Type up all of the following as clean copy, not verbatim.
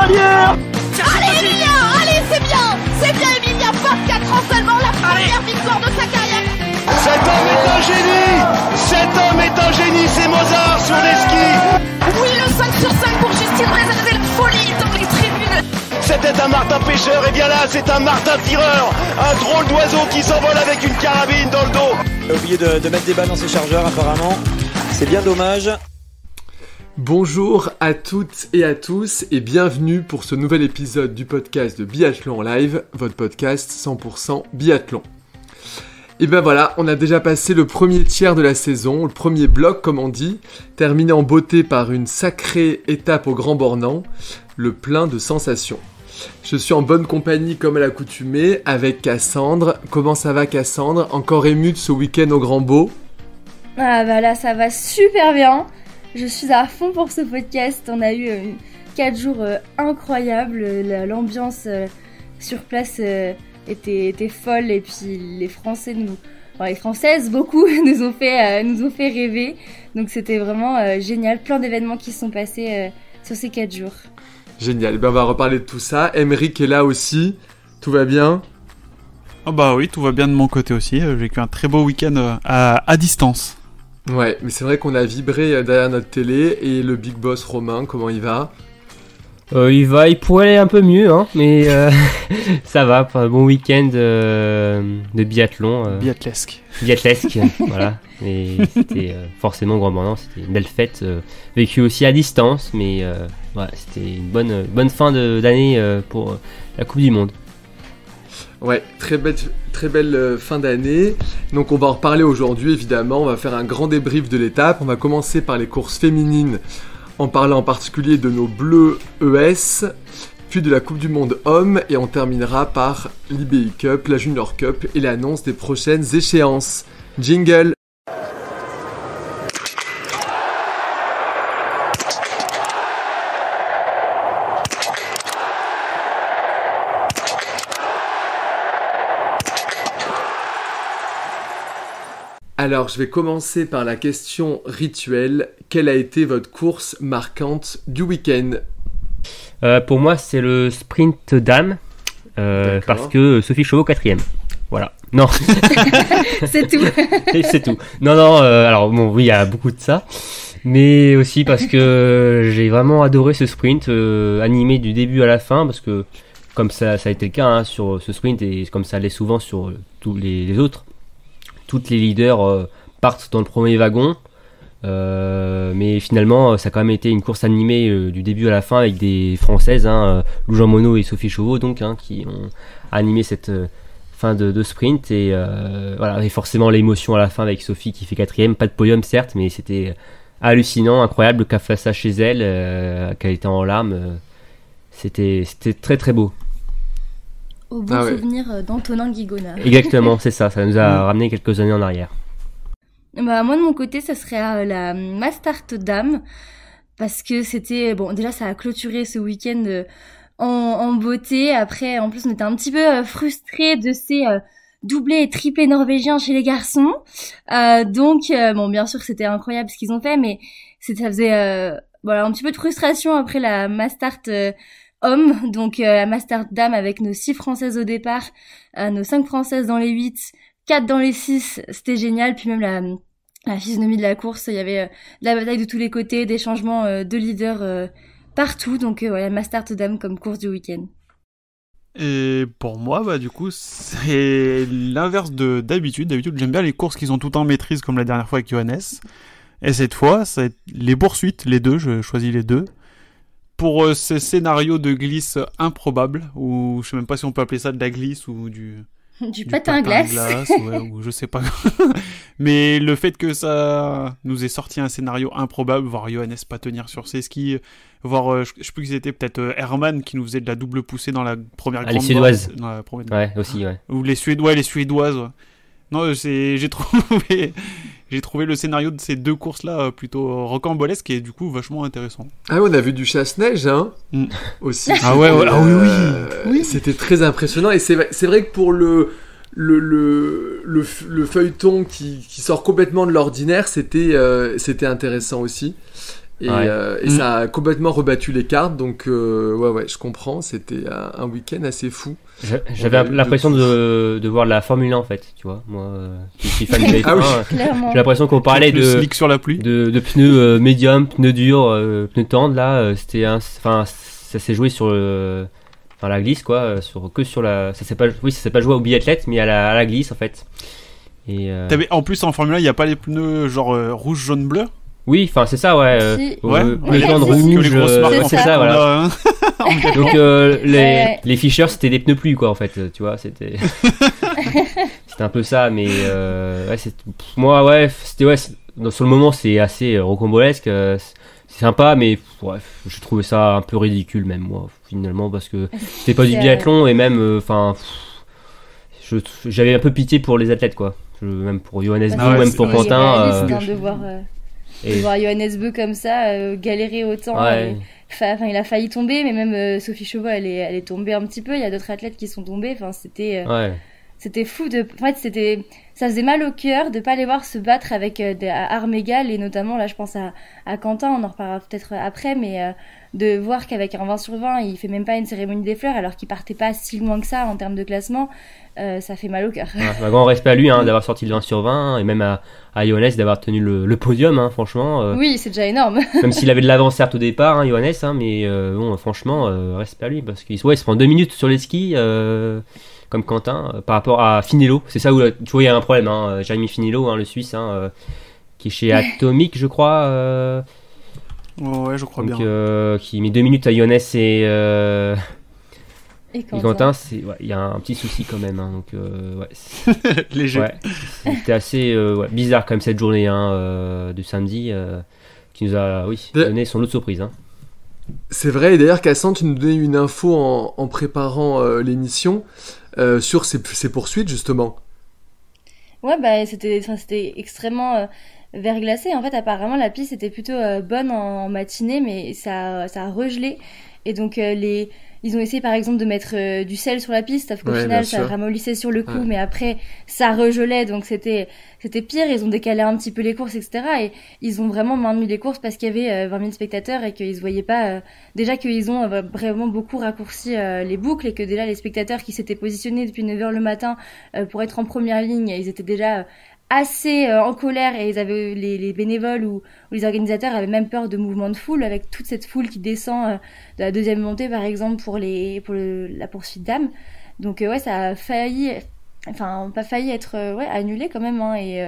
derrière. Allez Emilien, allez c'est bien Emilien, 24 ans seulement, la première victoire de sa carrière. Cet homme est un génie, c'est Mozart sur les skis. Oui, le 5 sur 5 pour Justine Brézet, c'est la folie dans les tribunes. C'était un martin pêcheur, et bien là c'est un martin tireur. Un drôle d'oiseau qui s'envole avec une carabine dans le dos. Il a oublié de mettre des balles dans ses chargeurs apparemment, c'est bien dommage. Bonjour à toutes et à tous et bienvenue pour ce nouvel épisode du podcast de Biathlon en live, votre podcast 100% biathlon. Et ben voilà, on a déjà passé le premier tiers de la saison, le premier bloc comme on dit, terminé en beauté par une sacrée étape au Grand Bornand, le plein de sensations. Je suis en bonne compagnie comme à l'accoutumée avec Cassandre. Comment ça va Cassandre? Encore émue de ce week-end au Grand Beau? Ah bah là ça va super bien. Je suis à fond pour ce podcast. On a eu 4 jours incroyables. L'ambiance sur place était folle. Et puis les Françaises, beaucoup, nous ont fait rêver. Donc c'était vraiment génial. Plein d'événements qui se sont passés sur ces 4 jours. Génial. Ben on va reparler de tout ça. Emeric est là aussi. Tout va bien? Ah bah oui, tout va bien de mon côté aussi. J'ai vécu un très beau week-end à distance. Ouais, mais c'est vrai qu'on a vibré derrière notre télé. Et le big boss Romain, comment il va? Il pourrait aller un peu mieux, hein, mais ça va. Un bon week-end de biathlon. Biathlesque, voilà. Et c'était forcément Grand Bornand, c'était une belle fête, vécue aussi à distance, mais voilà, c'était une bonne fin d'année pour la Coupe du Monde. Ouais, très belle fin d'année. Donc on va en reparler aujourd'hui évidemment, on va faire un grand débrief de l'étape. On va commencer par les courses féminines en parlant en particulier de nos bleus ES, puis de la Coupe du Monde Hommes et on terminera par l'IBI Cup, la Junior Cup et l'annonce des prochaines échéances. Jingle! Alors, je vais commencer par la question rituelle. Quelle a été votre course marquante du week-end? Pour moi, c'est le sprint dames, parce que Sophie Chauveau 4ème. Voilà. Non. C'est tout. C'est tout. Non. Alors bon, oui, il y a beaucoup de ça, mais aussi parce que j'ai vraiment adoré ce sprint animé du début à la fin, parce que comme ça a été le cas hein, sur ce sprint et comme ça l'est souvent sur tous les autres. Toutes les leaders partent dans le premier wagon, mais finalement ça a quand même été une course animée du début à la fin avec des Françaises, Lou Jean Monod et Sophie Chauveau donc, qui ont animé cette fin de sprint et voilà, et forcément l'émotion à la fin avec Sophie qui fait 4ème, pas de podium certes, mais c'était hallucinant, incroyable, le cafassa chez elle, qu'elle était en larmes, c'était très très beau. Au bon souvenir d'Antonin Guigona. Exactement, c'est ça nous a ramené quelques années en arrière. Bah, moi de mon côté, ça serait la Mastart Dame, parce que c'était, bon déjà ça a clôturé ce week-end en beauté. Après, en plus on était un petit peu frustrés de ces doublés et triplés norvégiens chez les garçons. Donc, bon bien sûr c'était incroyable ce qu'ils ont fait, mais ça faisait voilà, un petit peu de frustration après la Mastart Hommes, donc la Mastart Dame avec nos 6 Françaises au départ, nos 5 Françaises dans les 8, 4 dans les 6, c'était génial, puis même la physionomie de la course, il y avait de la bataille de tous les côtés, des changements de leaders partout, donc la Mastart Dame comme course du week-end. Et pour moi, bah du coup, c'est l'inverse de d'habitude. D'habitude, j'aime bien les courses qui sont tout en maîtrise, comme la dernière fois avec Johannes. Et cette fois, ça va être les poursuites, les deux, je choisis les deux. Pour ce scénario de glisse improbable, ou je sais même pas si on peut appeler ça de la glisse ou du patin à glace, ouais, ou je sais pas. Mais le fait que ça nous ait sorti un scénario improbable, voir Johannes pas tenir sur ses skis, voir, je sais plus qui c'était, peut-être Herman qui nous faisait de la double poussée dans la première grande les Suédoises. Ouais, aussi, ouais. Ou les Suédoises. Ouais. Non, j'ai trouvé le scénario de ces deux courses-là plutôt rocambolesque et du coup vachement intéressant. Ah, on a vu du chasse-neige, hein, aussi. Ah ouais, oui. C'était très impressionnant et c'est vrai que pour le feuilleton qui sort complètement de l'ordinaire, c'était intéressant aussi. Et ça a complètement rebattu les cartes, donc ouais, je comprends, c'était un week-end assez fou. J'avais l'impression de voir la Formule 1 en fait, tu vois, moi qui suis fan de F1, Ah oui. Clairement. j'ai l'impression qu'on parlait Plus de slick sur la pluie. pneus médium, pneus durs, pneus tendres là, enfin ça s'est joué sur la glisse quoi, ça s'est pas joué au biathlète mais à la glisse en fait. Et En plus, en Formule 1, il n'y a pas les pneus genre rouge, jaune, bleu. oui, enfin c'est ça ouais, Si. Ouais. les tentes si, si. rouges, Que les grosses marques, c'est c'est ça voilà. Hein. Donc Ouais. les Fischer c'était des pneus pluie quoi en fait, tu vois, c'était c'était un peu ça, mais ouais, moi ouais, sur le moment c'est assez rocambolesque, c'est sympa, mais bref, je trouvais ça un peu ridicule même moi finalement parce que c'était pas du biathlon et même enfin j'avais un peu pitié pour les athlètes quoi, même pour Johannes Bou, même pour Quentin. De voir Johannes Beu comme ça galérer autant. Ouais. Enfin, il a failli tomber, mais même Sophie Chauveau, elle est tombée un petit peu. Il y a d'autres athlètes qui sont tombés. Enfin, c'était fou en fait, ça faisait mal au cœur de pas les voir se battre avec des armes égales, et notamment là, je pense à Quentin. On en reparlera peut-être après, mais de voir qu'avec un 20 sur 20, il fait même pas une cérémonie des fleurs, alors qu'il partait pas si loin que ça en termes de classement. Ça fait mal au cœur. Un grand respect à lui d'avoir sorti le 20 sur 20 et même à Johannes d'avoir tenu le podium, franchement. Oui, c'est déjà énorme. Même s'il avait de l'avance certes au départ, Johannes, mais bon, franchement, respect à lui parce qu'il se prend 2 minutes sur les skis comme Quentin par rapport à Finello. C'est ça où tu vois il y a un problème. Jérémy Finello, le Suisse, qui est chez Atomic, je crois. Ouais, je crois donc, bien. Qui met 2 minutes à Johannes Et Et Quentin, il y a un petit souci quand même, donc ouais. Léger. Ouais, c'était assez bizarre quand même cette journée du samedi qui nous a donné son lot de surprise. C'est vrai, et d'ailleurs Cassandre, tu nous donnais une info en préparant l'émission sur ces poursuites justement. Ouais, bah c'était extrêmement verglacé. En fait, apparemment la piste était plutôt bonne en matinée, mais ça a regelé. Et donc ils ont essayé par exemple de mettre du sel sur la piste, sauf qu'au final ça ramollissait sur le coup, mais après ça regelait, donc c'était pire. Ils ont décalé un petit peu les courses, etc. Et ils ont vraiment maintenu les courses parce qu'il y avait 20 000 spectateurs et qu'ils se voyaient pas. Déjà qu'ils ont vraiment beaucoup raccourci les boucles, et que déjà les spectateurs qui s'étaient positionnés depuis 9h le matin pour être en première ligne, ils étaient déjà assez en colère, et ils avaient les bénévoles ou les organisateurs avaient même peur de mouvements de foule, avec toute cette foule qui descend de la deuxième montée par exemple pour la poursuite d'âme. Donc ouais, ça a failli, enfin pas failli être annulé quand même, et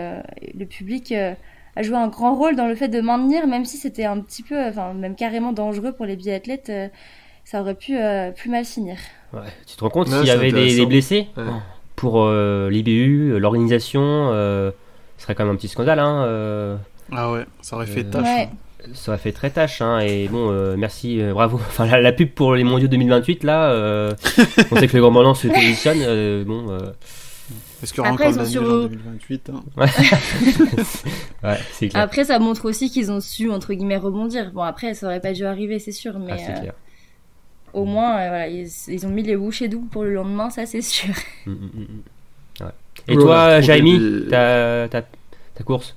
le public a joué un grand rôle dans le fait de maintenir, même si c'était un petit peu, enfin même carrément dangereux pour les biathlètes. Ça aurait pu plus mal finir. Ouais. Tu te rends compte s'il y avait des blessés pour l'IBU, l'organisation, ce serait quand même un petit scandale. Ah ouais, ça aurait fait tâche. Ouais. Ça aurait fait très tâche. Et bon, merci, bravo. Enfin, la pub pour les mondiaux 2028, là, on sait que le Grand Morland se positionne. Est-ce qu'il y aura Après, encore de la neige en 2028 Ouais, c'est clair. Après, ça montre aussi qu'ils ont su, entre guillemets, rebondir. Bon, après, ça aurait pas dû arriver, c'est sûr, mais c'est clair. Au moins, voilà, ils ont mis les bouchées doubles pour le lendemain, ça c'est sûr. Ouais. Et toi, Jérémy, ta course?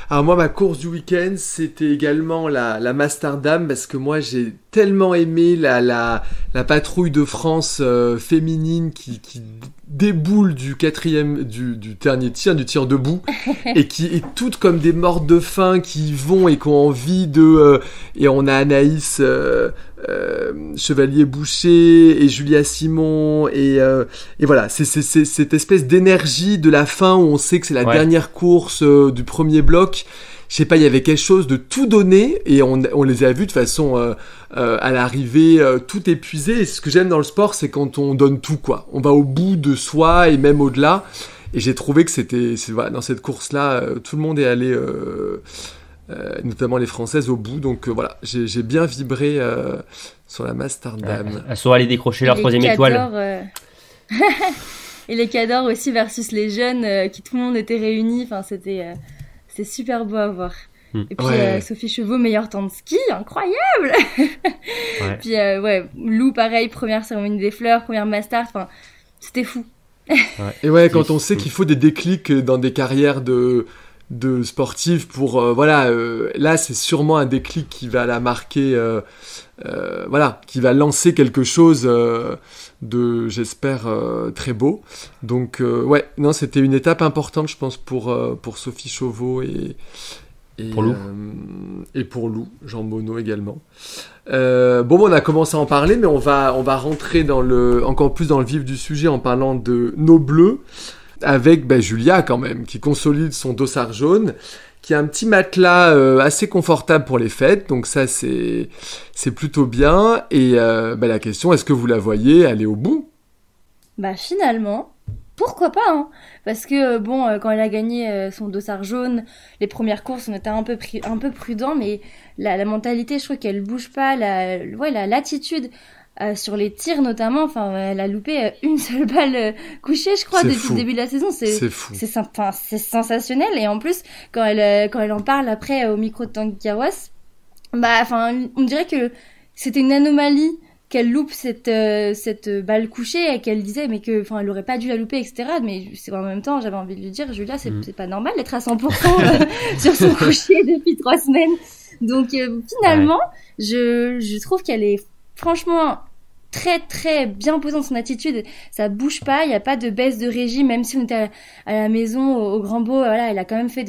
Alors moi, ma course du week-end, c'était également la Masterdam, parce que moi j'ai tellement aimé la patrouille de France féminine qui déboule du dernier tir, du tir debout, et qui est toutes comme des mortes de faim, qui vont et qui ont envie et on a Anaïs Chevalier-Boucher et Julia Simon, et voilà, c'est cette espèce d'énergie de la fin où on sait que c'est la dernière course du premier bloc. Je sais pas, il y avait quelque chose de tout donné, et on les a vus de façon à l'arrivée tout épuisé. Et ce que j'aime dans le sport, c'est quand on donne tout, quoi. On va au bout de soi et même au-delà. Et j'ai trouvé que voilà, dans cette course-là, tout le monde est allé, notamment les Françaises, au bout. Donc voilà, j'ai bien vibré sur la Masterdam. Elles sont allées décrocher leur troisième étoile. Et les cadors aussi versus les jeunes, qui tout le monde était réunis. Enfin, c'était super beau à voir. Et puis Sophie Chauveau, meilleur temps de ski, incroyable. Puis Lou, pareil, première cérémonie des fleurs, première Mastart, enfin c'était fou. Et ouais, quand on sait qu'il faut des déclics dans des carrières de sportive pour là c'est sûrement un déclic qui va la marquer qui va lancer quelque chose de j'espère très beau. Donc c'était une étape importante je pense pour Sophie Chauveau et pour Lou. Et pour Lou, Jean Monod également. On a commencé à en parler, mais on va rentrer encore plus dans le vif du sujet en parlant de nos bleus, avec Julia quand même, qui consolide son dossard jaune, qui a un petit matelas assez confortable pour les fêtes, donc ça c'est plutôt bien. Et la question, est-ce que vous la voyez aller au bout ? Finalement, pourquoi pas, hein ? Parce que quand elle a gagné son dossard jaune, les premières courses, on était un peu prudent, mais la mentalité, je trouve qu'elle bouge pas, la l'attitude sur les tirs notamment, elle a loupé une seule balle couchée, je crois, depuis le début de la saison. C'est fou. C'est sensationnel. Et en plus, quand elle en parle après au micro de Tanguy Carros, on dirait que c'était une anomalie qu'elle loupe cette balle couchée et qu'elle disait elle aurait pas dû la louper, etc. Mais c'est en même temps, j'avais envie de lui dire, Julia, c'est pas normal d'être à 100% sur son coucher depuis 3 semaines. Donc finalement, je trouve qu'elle est franchement très très bien posée dans son attitude. Ça bouge pas, il y a pas de baisse de régime, même si on était à la maison au Grand Beau. Elle a quand même fait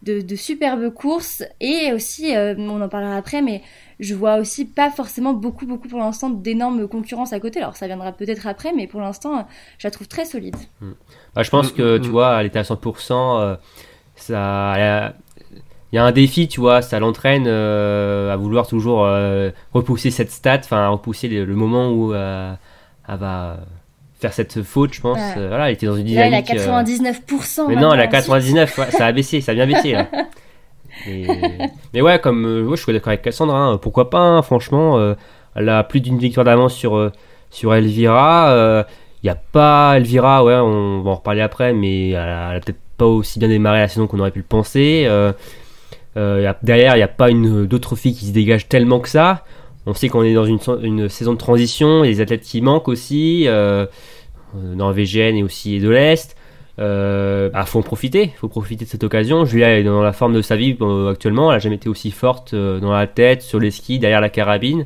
de superbes courses, et aussi on en parlera après, mais je vois aussi pas forcément beaucoup pour l'instant d'énormes concurrences à côté. Alors ça viendra peut-être après, mais pour l'instant je la trouve très solide. Je pense que tu vois, elle était à 100%, il y a un défi, tu vois, ça l'entraîne à vouloir toujours repousser cette stat, repousser le moment où elle va faire cette faute, je pense. Elle était dans une dynamique. Là, elle a 99%. Mais non, elle a 99, ça a baissé, ça a bien baissé là. Mais ouais, je suis d'accord avec Cassandre, hein, pourquoi pas, hein, franchement, elle a plus d'une victoire d'avance sur Elvira. Il y a pas Elvira, on va en reparler après, mais elle a peut-être pas aussi bien démarré la saison qu'on aurait pu le penser. Derrière, il n'y a pas d'autres filles qui se dégagent tellement que ça. On sait qu'on est dans une saison de transition, et les athlètes qui manquent aussi, norvégiennes et aussi de l'Est. Faut en profiter, de cette occasion. Julia est dans la forme de sa vie actuellement, elle n'a jamais été aussi forte dans la tête, sur les skis, derrière la carabine.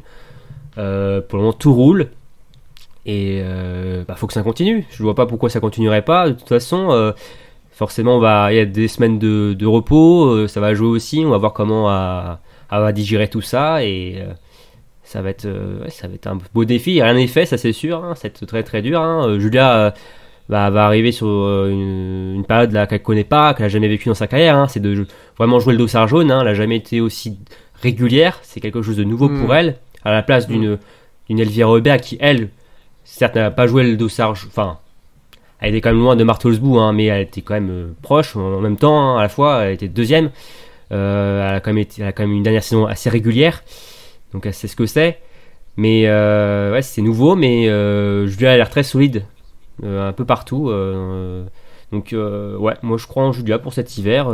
Pour le moment, tout roule. Et faut que ça continue. Je ne vois pas pourquoi ça continuerait pas. De toute façon, forcément, il y a des semaines de repos, ça va jouer aussi. On va voir comment elle va digérer tout ça, et ça va être un beau défi. Rien n'est fait, ça c'est sûr. Hein, c'est très très dur. Hein. Julia va arriver sur une période là qu'elle connaît pas, qu'elle a jamais vécu dans sa carrière. Hein. C'est de vraiment jouer le dossard jaune. Hein. Elle a jamais été aussi régulière. C'est quelque chose de nouveau pour elle. À la place d'une Elvira Aubert qui, elle, certes, n'a pas joué le dossard. Elle était quand même loin de Martelsbourg, hein, mais elle était quand même proche en même temps. Hein, à la fois, elle était deuxième. Elle a quand même une dernière saison assez régulière. Donc elle sait ce que c'est. Mais c'est nouveau, mais Julia a l'air très solide. Un peu partout. Moi je crois en Julia pour cet hiver.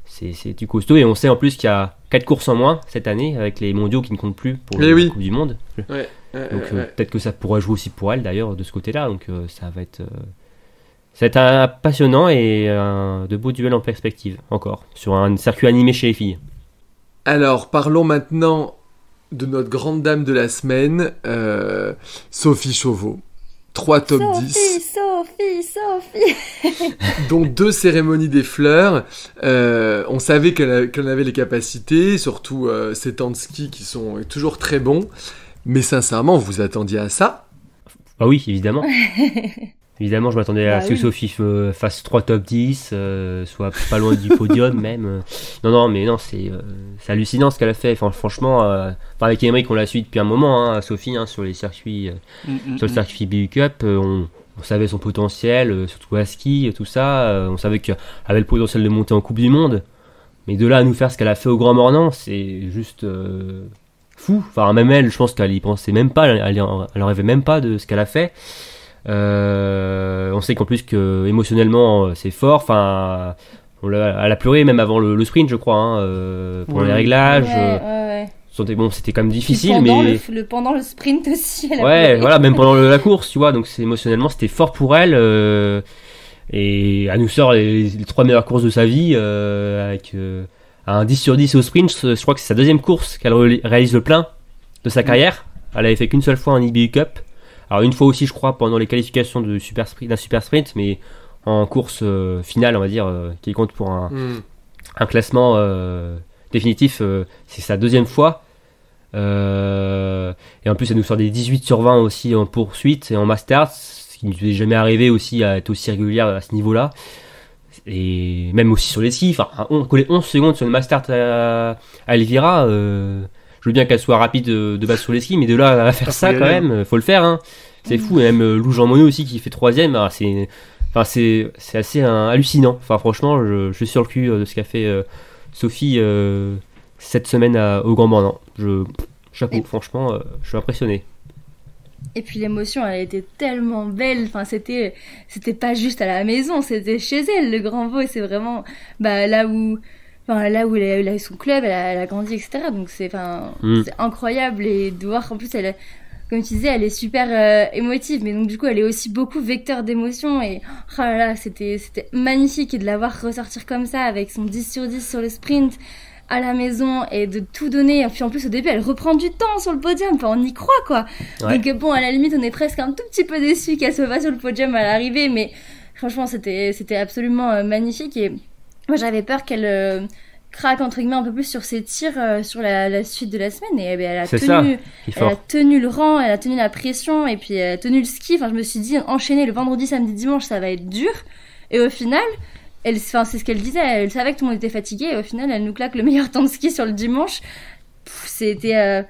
C'est du costaud, et on sait en plus qu'il y a 4 courses en moins cette année avec les mondiaux qui ne comptent plus pour la Coupe du Monde. Peut-être que ça pourrait jouer aussi pour elle d'ailleurs de ce côté-là. Donc ça va être un passionnant et de beaux duels en perspective encore sur un circuit animé chez les filles. Alors parlons maintenant de notre grande dame de la semaine, Sophie Chauveau. 3 top 10. Sophie dont 2 cérémonies des fleurs. On savait qu'elle avait les capacités, surtout ses temps de ski qui sont toujours très bons. Mais sincèrement, vous attendiez à ça ? Ah oui, évidemment. Évidemment, je m'attendais à ce que Sophie fasse 3 top 10, soit pas loin du podium même. Non, c'est hallucinant ce qu'elle a fait. Franchement, avec Émeric, on l'a suivi depuis un moment, hein, Sophie, hein, sur les circuits, sur le circuit BU Cup. On savait son potentiel, surtout à ski, tout ça. On savait qu'elle avait le potentiel de monter en Coupe du Monde. Mais de là à nous faire ce qu'elle a fait au Grand Mornan, c'est juste fou. Même elle, je pense qu'elle y pensait même pas, elle en rêvait même pas de ce qu'elle a fait. On sait qu'en plus que émotionnellement c'est fort. Elle a pleuré même avant le sprint, je crois, hein, pour les réglages. C'était quand même difficile, pendant le sprint aussi. Même pendant la course, tu vois. Donc émotionnellement c'était fort pour elle. Et elle nous sort les 3 meilleures courses de sa vie avec un 10 sur 10 au sprint. Je crois que c'est sa deuxième course qu'elle réalise le plein de sa carrière. Elle avait fait qu'une seule fois en IBU Cup. Alors une fois aussi je crois pendant les qualifications d'un super sprint, mais en course finale on va dire, qui compte pour un classement définitif, c'est sa deuxième fois. Et en plus elle nous sort des 18 sur 20 aussi en poursuite et en Masters, ce qui ne lui est jamais arrivé aussi à être aussi régulière à ce niveau-là. Et même aussi sur les skis, coller 11 secondes sur une Masters à Elvira, je veux bien qu'elle soit rapide de base sur les skis, mais de là à faire ça quand même, faut le faire, hein. C'est fou. Et même Lou Jean Monod aussi qui fait 3ème, c'est assez hallucinant. Enfin franchement, je suis sur le cul de ce qu'a fait Sophie cette semaine au Grand Bornand. Chapeau, franchement, je suis impressionné. Et puis l'émotion, elle était tellement belle. Enfin, c'était pas juste à la maison, c'était chez elle, le Grand Vaux. Et c'est vraiment là où elle a son club, elle a grandi, etc. Donc c'est incroyable. Et de voir qu'en plus, comme tu disais, elle est super émotive. Mais donc du coup, elle est aussi beaucoup vecteur d'émotion. Et oh là là, c'était magnifique. Et de la voir ressortir comme ça, avec son 10 sur 10 sur le sprint, à la maison, et de tout donner. Et puis en plus au début elle reprend du temps sur le podium, enfin on y croit quoi. Ouais. Donc bon, à la limite on est presque un tout petit peu déçus qu'elle soit pas sur le podium à l'arrivée, mais franchement c'était absolument magnifique. Et moi j'avais peur qu'elle craque entre guillemets un peu plus sur ses tirs sur la suite de la semaine, et elle a tenu le rang, elle a tenu la pression, et puis elle a tenu le ski. Enfin je me suis dit, enchaîner le vendredi, samedi, dimanche, ça va être dur. Et au final c'est ce qu'elle disait, elle savait que tout le monde était fatigué, et au final elle nous claque le meilleur temps de ski sur le dimanche. C'était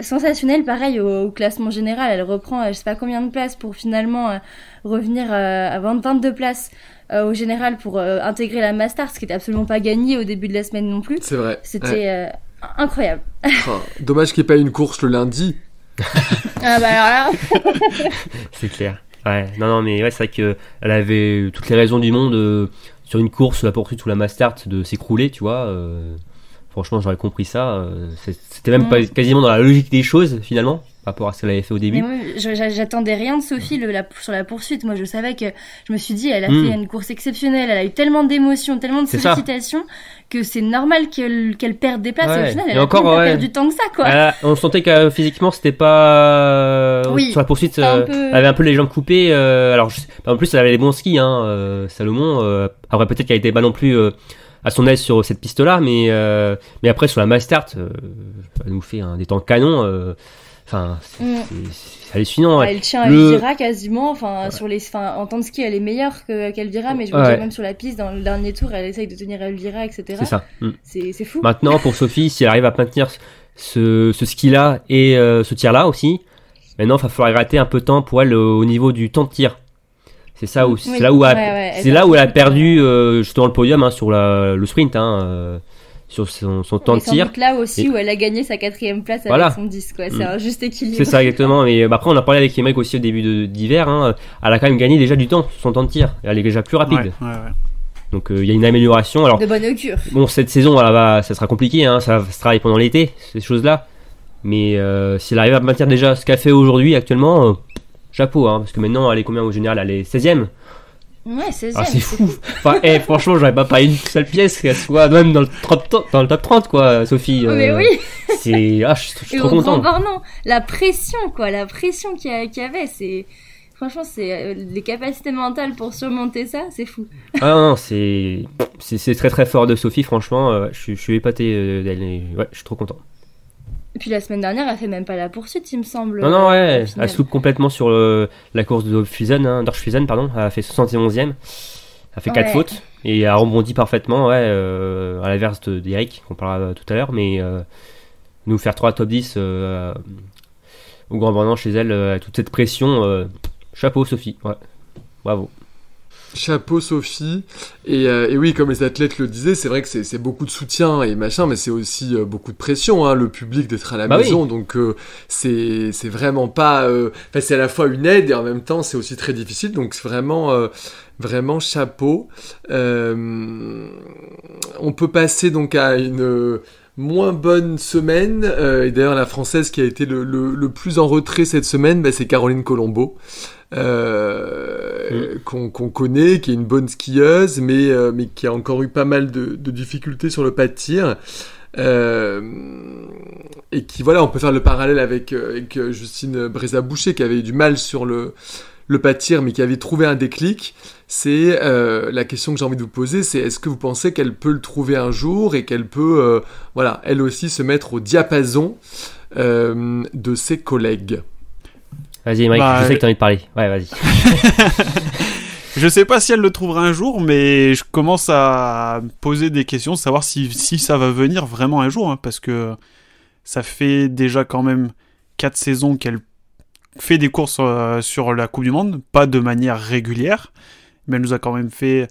sensationnel. Pareil au classement général, elle reprend je sais pas combien de places pour finalement revenir à 22 places au général pour intégrer la Masters, ce qui était absolument pas gagné au début de la semaine non plus. C'est vrai. C'était incroyable. Dommage qu'il n'y ait pas une course le lundi. Ah bah alors là c'est clair. Ouais, non, mais ouais, c'est vrai qu'elle avait toutes les raisons du monde sur une course, la poursuite ou la Masters, de s'écrouler, tu vois. Franchement, j'aurais compris ça. C'était même pas quasiment dans la logique des choses, finalement, par rapport à ce qu'elle avait fait au début. Mais moi, j'attendais rien de Sophie sur la poursuite. Moi, je savais que, je me suis dit, elle a fait une course exceptionnelle, elle a eu tellement d'émotions, tellement de sollicitations, que c'est normal qu'elle perde des places. Ouais. Et au final, elle a pas perdu tant que ça, quoi. On sentait que physiquement, c'était pas... sur la poursuite, elle avait un peu les jambes coupées. Alors, en plus, elle avait les bons skis, Salomon. Après, peut-être qu'elle était pas non plus... à son aise sur cette piste-là, mais après sur la Masters, elle nous fait des temps canon. C'est hallucinant. Elle tient Elvira quasiment. En temps de ski, elle est meilleure qu'Elvira, mais je veux dire même sur la piste, dans le dernier tour, elle essaye de tenir Elvira, etc. C'est ça. C'est fou. Maintenant, pour Sophie, si elle arrive à maintenir ce ski-là et ce tir-là aussi, maintenant, il va falloir gratter un peu de temps pour elle au niveau du temps de tir. C'est ça où, c'est là où elle a perdu justement le podium sur le sprint, sur son temps de tir. C'est là aussi où elle a gagné sa 4ème place avec son 10, quoi. C'est un juste équilibre. C'est ça exactement. Mais après on a parlé avec les mecs aussi au début d'hiver. Elle a quand même gagné déjà du temps sur son temps de tir. Elle est déjà plus rapide. Ouais. Donc il y a une amélioration. Alors de bonne augure. Bon, cette saison ça sera compliqué. Ça va se travailler pendant l'été, ces choses-là. Mais si elle arrive à maintenir déjà ce qu'elle fait aujourd'hui actuellement. Chapeau, parce que maintenant, elle est combien au général? Elle est 16ème. Ouais, 16ème. Ah, c'est fou. Franchement, j'aurais pas parié une seule pièce qu'elle soit même dans le top 30, quoi, Sophie. Mais oui. Je suis trop content. La pression qu'il y avait, franchement, c'est les capacités mentales pour surmonter ça, c'est fou. Ah non, c'est très très fort de Sophie, franchement. Je suis épaté d'elle. Ouais, je suis trop content. Et puis la semaine dernière, elle fait même pas la poursuite, il me semble. Non, elle se loupe complètement sur la course de Dorfwiesen, pardon. Elle a fait 71ème. Elle a fait 4 fautes et elle a rebondi parfaitement, à l'inverse d'Eric, qu'on parlera tout à l'heure. Mais nous faire 3 top 10 au Grand Bornand chez elle, toute cette pression, chapeau Sophie, bravo. Chapeau Sophie. Et oui, comme les athlètes le disaient, c'est vrai que c'est beaucoup de soutien et machin, mais c'est aussi beaucoup de pression, le public d'être à la maison. Oui. Donc c'est vraiment pas... c'est à la fois une aide et en même temps c'est aussi très difficile. Donc c'est vraiment chapeau. On peut passer donc à moins bonne semaine, et d'ailleurs la Française qui a été le plus en retrait cette semaine, c'est Caroline Colombo, qu'on connaît, qui est une bonne skieuse, mais qui a encore eu pas mal de difficultés sur le pas de tir. Et qui, voilà, on peut faire le parallèle avec Justine Brézat-Boucher, qui avait eu du mal sur le pas de tir, mais qui avait trouvé un déclic. C'est la question que j'ai envie de vous poser, c'est est-ce que vous pensez qu'elle peut le trouver un jour et qu'elle peut, voilà, elle aussi se mettre au diapason de ses collègues. Vas-y, Émeric, je sais que t'as envie de parler. Ouais, vas-y. Je sais pas si elle le trouvera un jour, mais je commence à poser des questions, savoir si ça va venir vraiment un jour, hein, parce que ça fait déjà quand même 4 saisons qu'elle fait des courses sur la Coupe du Monde, pas de manière régulière, mais elle nous a quand même fait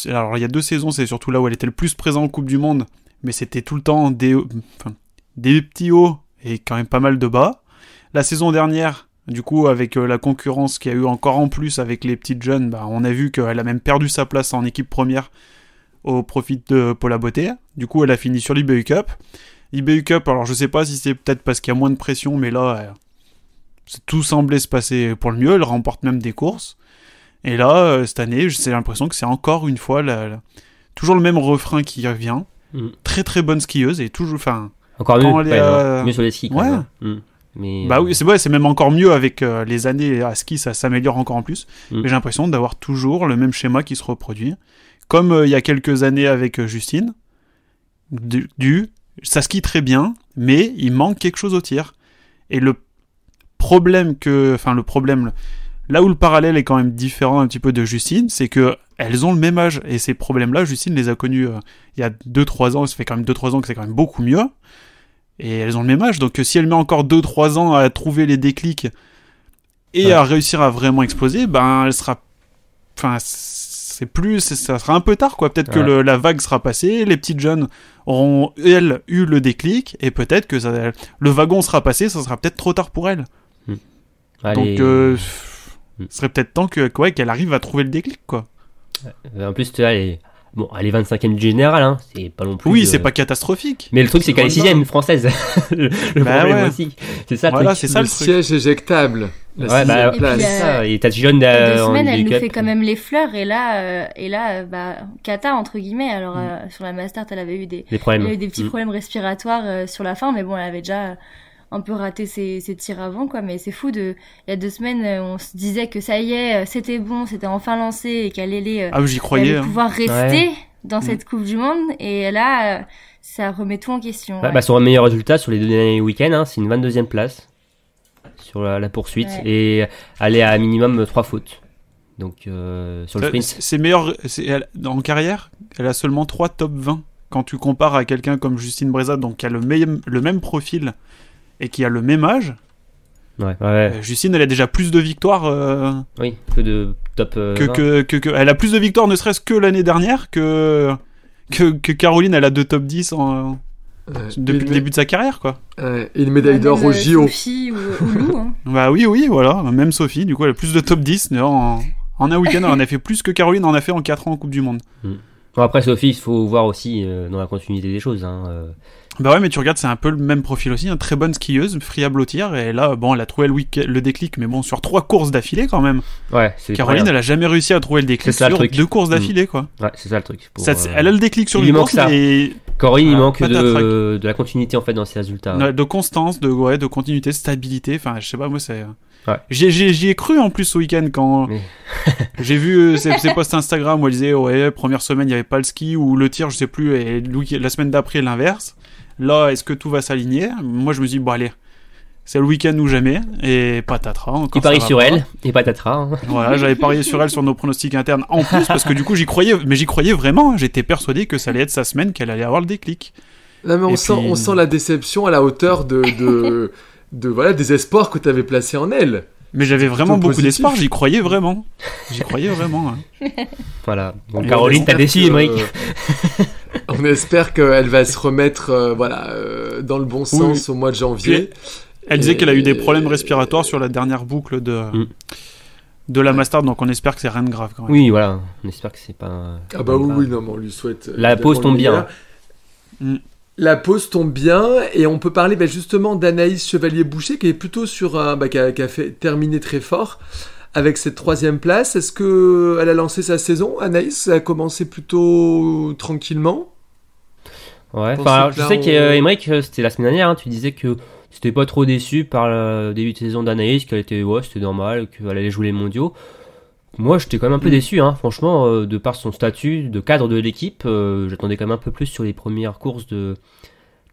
alors il y a 2 saisons, c'est surtout là où elle était le plus présente en Coupe du Monde, mais c'était tout le temps des petits hauts et quand même pas mal de bas. La saison dernière, du coup, avec la concurrence qu'il y a eu encore en plus avec les petites jeunes, on a vu qu'elle a même perdu sa place en équipe première au profit de Paula Beauté. Du coup, elle a fini sur l'IBU Cup. l'IBU Cup, alors je sais pas si c'est peut-être parce qu'il y a moins de pression, mais là, tout semblait se passer pour le mieux. Elle remporte même des courses. Et là, cette année, j'ai l'impression que c'est encore une fois toujours le même refrain qui revient. Très très bonne skieuse et toujours, encore mieux, mieux sur les skis. Ouais. Mais oui, c'est même encore mieux avec les années à ski, ça s'améliore encore en plus. Mais j'ai l'impression d'avoir toujours le même schéma qui se reproduit. Comme il y a quelques années avec Justine, ça skie très bien, mais il manque quelque chose au tir. Et le problème là où le parallèle est quand même différent un petit peu de Justine, c'est que elles ont le même âge. Et ces problèmes-là, Justine les a connus il y a 2-3 ans. Ça fait quand même 2-3 ans que c'est quand même beaucoup mieux. Et elles ont le même âge. Donc si elle met encore 2-3 ans à trouver les déclics et à réussir à vraiment exploser, elle sera... ça sera un peu tard, quoi. Peut-être que la vague sera passée, les petites jeunes auront, elles, eu le déclic, et peut-être que le wagon sera passé, ça sera peut-être trop tard pour elles. Donc, ce serait peut-être temps qu'elle arrive à trouver le déclic, quoi. En plus, elle est 25e du général, hein. C'est pas non plus... Oui, c'est pas catastrophique. Mais le truc, c'est qu'elle est 6e française. le problème aussi. C'est ça, voilà, c'est ça le siège éjectable. Et ça. Et t'as Dijon il y a 2 semaines, elle nous fait quand même les fleurs. Et là, cata, entre guillemets. Alors, sur la Mastart, elle avait eu des petits problèmes respiratoires sur la fin. Mais bon, elle avait déjà un peu raté ses tirs avant, quoi. Mais c'est fou il y a 2 semaines, on se disait que ça y est, c'était bon, c'était enfin lancé et qu'elle allait, j'y croyais, pouvoir rester dans cette Coupe du Monde. Et là, ça remet tout en question. Son meilleur résultat sur les 2 derniers week-ends, c'est une 22e place sur la poursuite. Et elle est à minimum 3 fautes. Donc, sur le sprint. C'est meilleur, en carrière, elle a seulement 3 top 20. Quand tu compares à quelqu'un comme Justine Brézat, donc qui a le même profil et qui a le même âge. Justine, elle a déjà plus de victoires. Oui, que de top. Elle a plus de victoires, ne serait-ce que l'année dernière, que Caroline, elle a 2 top 10 depuis le début de sa carrière, quoi. Et une médaille d'or au JO. Sophie ou Lou, hein. Oui, voilà. Même Sophie, du coup, elle a plus de top 10 en un week-end. Elle en a fait plus que Caroline en a fait en 4 ans en Coupe du Monde. Bon, après, Sophie, il faut voir aussi dans la continuité des choses, hein. Mais tu regardes, c'est un peu le même profil aussi, très bonne skieuse, friable au tir, et là, elle a trouvé le déclic, mais sur 3 courses d'affilée quand même. Caroline, elle a jamais réussi à trouver le déclic sur 2 courses d'affilée, quoi. Ouais, c'est ça le truc. Elle a le déclic sur une course, et... Caroline, il manque de la continuité, en fait, dans ses résultats. De constance, de continuité, de stabilité, je sais pas, moi, c'est... J'y ai cru en plus ce week-end quand j'ai vu ses posts Instagram où elle disait première semaine il y avait pas le ski ou le tir, je sais plus, et la semaine d'après l'inverse. Là, est-ce que tout va s'aligner? Moi, je me dis allez, c'est le week-end ou jamais, et patatras. Tu paries sur elle et patatras. Hein. Voilà, j'avais parié sur elle sur nos pronostics internes en plus parce que du coup j'y croyais vraiment. J'étais persuadé que ça allait être sa semaine, qu'elle allait avoir le déclic. Non mais on sent la déception à la hauteur des espoirs que tu avais placés en elle. Mais j'avais vraiment beaucoup d'espoir, j'y croyais vraiment. Hein. Voilà. Bon, Caroline, t'as déçu, Émeric. On espère qu'elle va se remettre dans le bon sens au mois de janvier. Elle disait qu'elle a eu des problèmes respiratoires sur la dernière boucle de la Mastart, donc on espère que c'est rien de grave quand même. Oui, voilà. On espère que c'est pas... oui, non, mais on lui souhaite... La pause tombe bien. La pause tombe bien et on peut parler justement d'Anaïs Chevalier-Boucher qui est plutôt sur qui a fait terminer très fort avec cette 3e place. Est-ce que elle a lancé sa saison, Anaïs? Elle a commencé plutôt tranquillement. Ouais, alors, je sais qu'Emeric, c'était la semaine dernière, hein, tu disais que c'était pas trop déçu par le début de saison d'Anaïs, qu'elle était, c'était normal, qu'elle allait jouer les mondiaux. Moi, j'étais quand même un peu déçu, hein, franchement, de par son statut de cadre de l'équipe, j'attendais quand même un peu plus sur les premières courses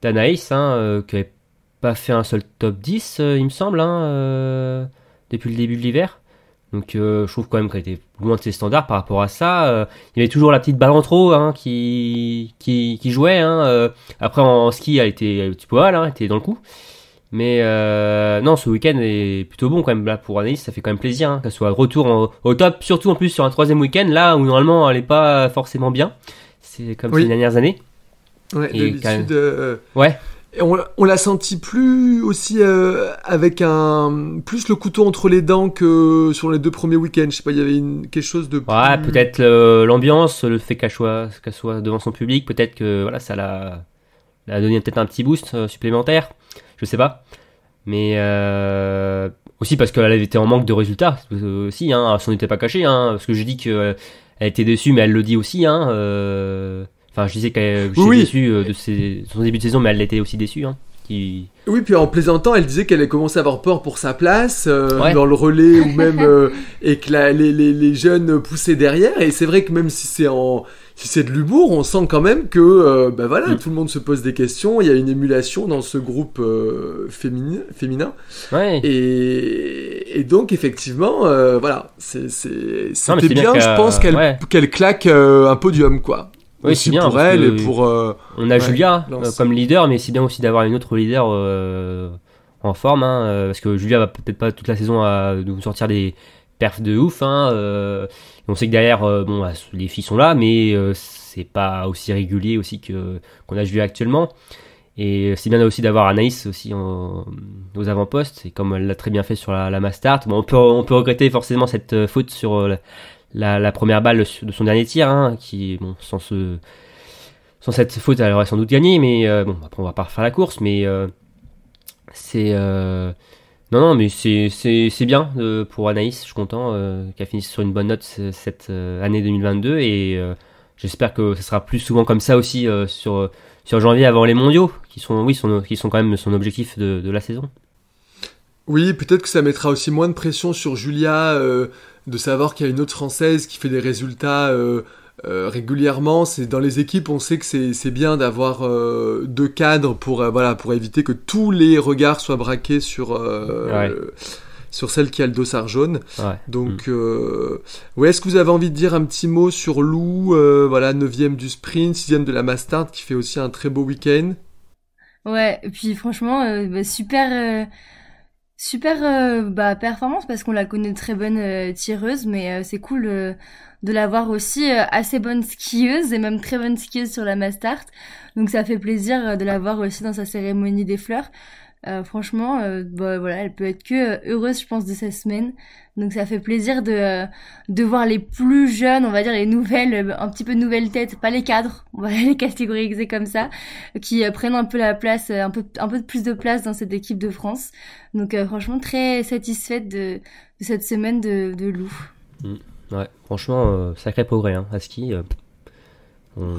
d'Anaïs, hein, qui avait pas fait un seul top 10, il me semble, hein, depuis le début de l'hiver. Donc je trouve quand même qu'elle était loin de ses standards par rapport à ça. Il y avait toujours la petite balle en trop, hein, qui jouait. Hein, après en ski, elle était un petit peu mal, hein, elle était dans le coup. Mais non, ce week-end est plutôt bon quand même là pour Anaïs. Ça fait quand même plaisir, hein, qu'elle soit de retour au top, surtout en plus sur un 3e week-end là où normalement elle est pas forcément bien. C'est comme ces dernières années. Ouais, d'habitude. Ouais. Et on l'a senti plus aussi avec plus le couteau entre les dents que sur les 2 premiers week-ends. Je sais pas, il y avait quelque chose de plus... Ouais, peut-être l'ambiance, le fait qu'elle soit devant son public, peut-être que voilà, ça l'a donné peut-être un petit boost supplémentaire. Je sais pas. Mais aussi parce qu'elle avait été en manque de résultats aussi, hein, elle s'en était pas cachée, hein, parce que je dis qu'elle était déçue, mais elle le dit aussi, hein. Enfin, je disais qu'elle était déçue de son début de saison, mais elle était aussi déçue. Hein, Oui, puis en plaisantant, elle disait qu'elle avait commencé à avoir peur pour sa place dans le relais ou même et que les jeunes poussaient derrière. Et c'est vrai que même si c'est de l'humour, on sent quand même que tout le monde se pose des questions. Il y a une émulation dans ce groupe féminin. Ouais. Et donc effectivement, c'était bien, je pense qu'elle claque un podium, quoi. Oui, aussi c'est bien, pour elle et pour... on a Julia comme leader, mais c'est bien aussi d'avoir une autre leader en forme, hein, parce que Julia va peut-être pas toute la saison à nous sortir des perfs de ouf, hein, on sait que derrière, les filles sont là, mais c'est pas aussi régulier aussi qu'on a Julia actuellement. Et c'est bien aussi d'avoir Anaïs aussi aux avant-postes, et comme elle l'a très bien fait sur la Mastart. Bon, on peut regretter forcément cette faute sur la première balle de son dernier tir, hein, qui, bon, sans cette faute, elle aurait sans doute gagné, mais après on va pas refaire la course, mais c'est non, mais c'est bien pour Anaïs. Je suis content qu'elle finisse sur une bonne note cette année 2022, et j'espère que ce sera plus souvent comme ça aussi sur janvier avant les mondiaux, qui sont quand même son objectif de la saison. Oui, peut-être que ça mettra aussi moins de pression sur Julia de savoir qu'il y a une autre Française qui fait des résultats régulièrement. C'est dans les équipes, on sait que c'est bien d'avoir 2 cadres pour éviter que tous les regards soient braqués sur celle qui a le dossard jaune. Ouais. Donc, est-ce que vous avez envie de dire un petit mot sur Lou, 9e du sprint, 6e de la Mastart, qui fait aussi un très beau week-end. Ouais, et puis franchement, super performance, parce qu'on la connaît très bonne tireuse, mais c'est cool de la voir aussi assez bonne skieuse, et même très bonne skieuse sur la Mastart. Donc ça fait plaisir de la voir aussi dans sa cérémonie des fleurs. Franchement, elle peut être que heureuse, je pense, de cette semaine. Donc ça fait plaisir de voir les plus jeunes, on va dire les nouvelles, un petit peu nouvelles têtes, pas les cadres, on va les catégoriser comme ça, qui prennent un peu la place, un peu plus de place dans cette équipe de France. Donc franchement, très satisfaite de cette semaine de Lou. Ouais, franchement, sacré progrès, hein, à ski.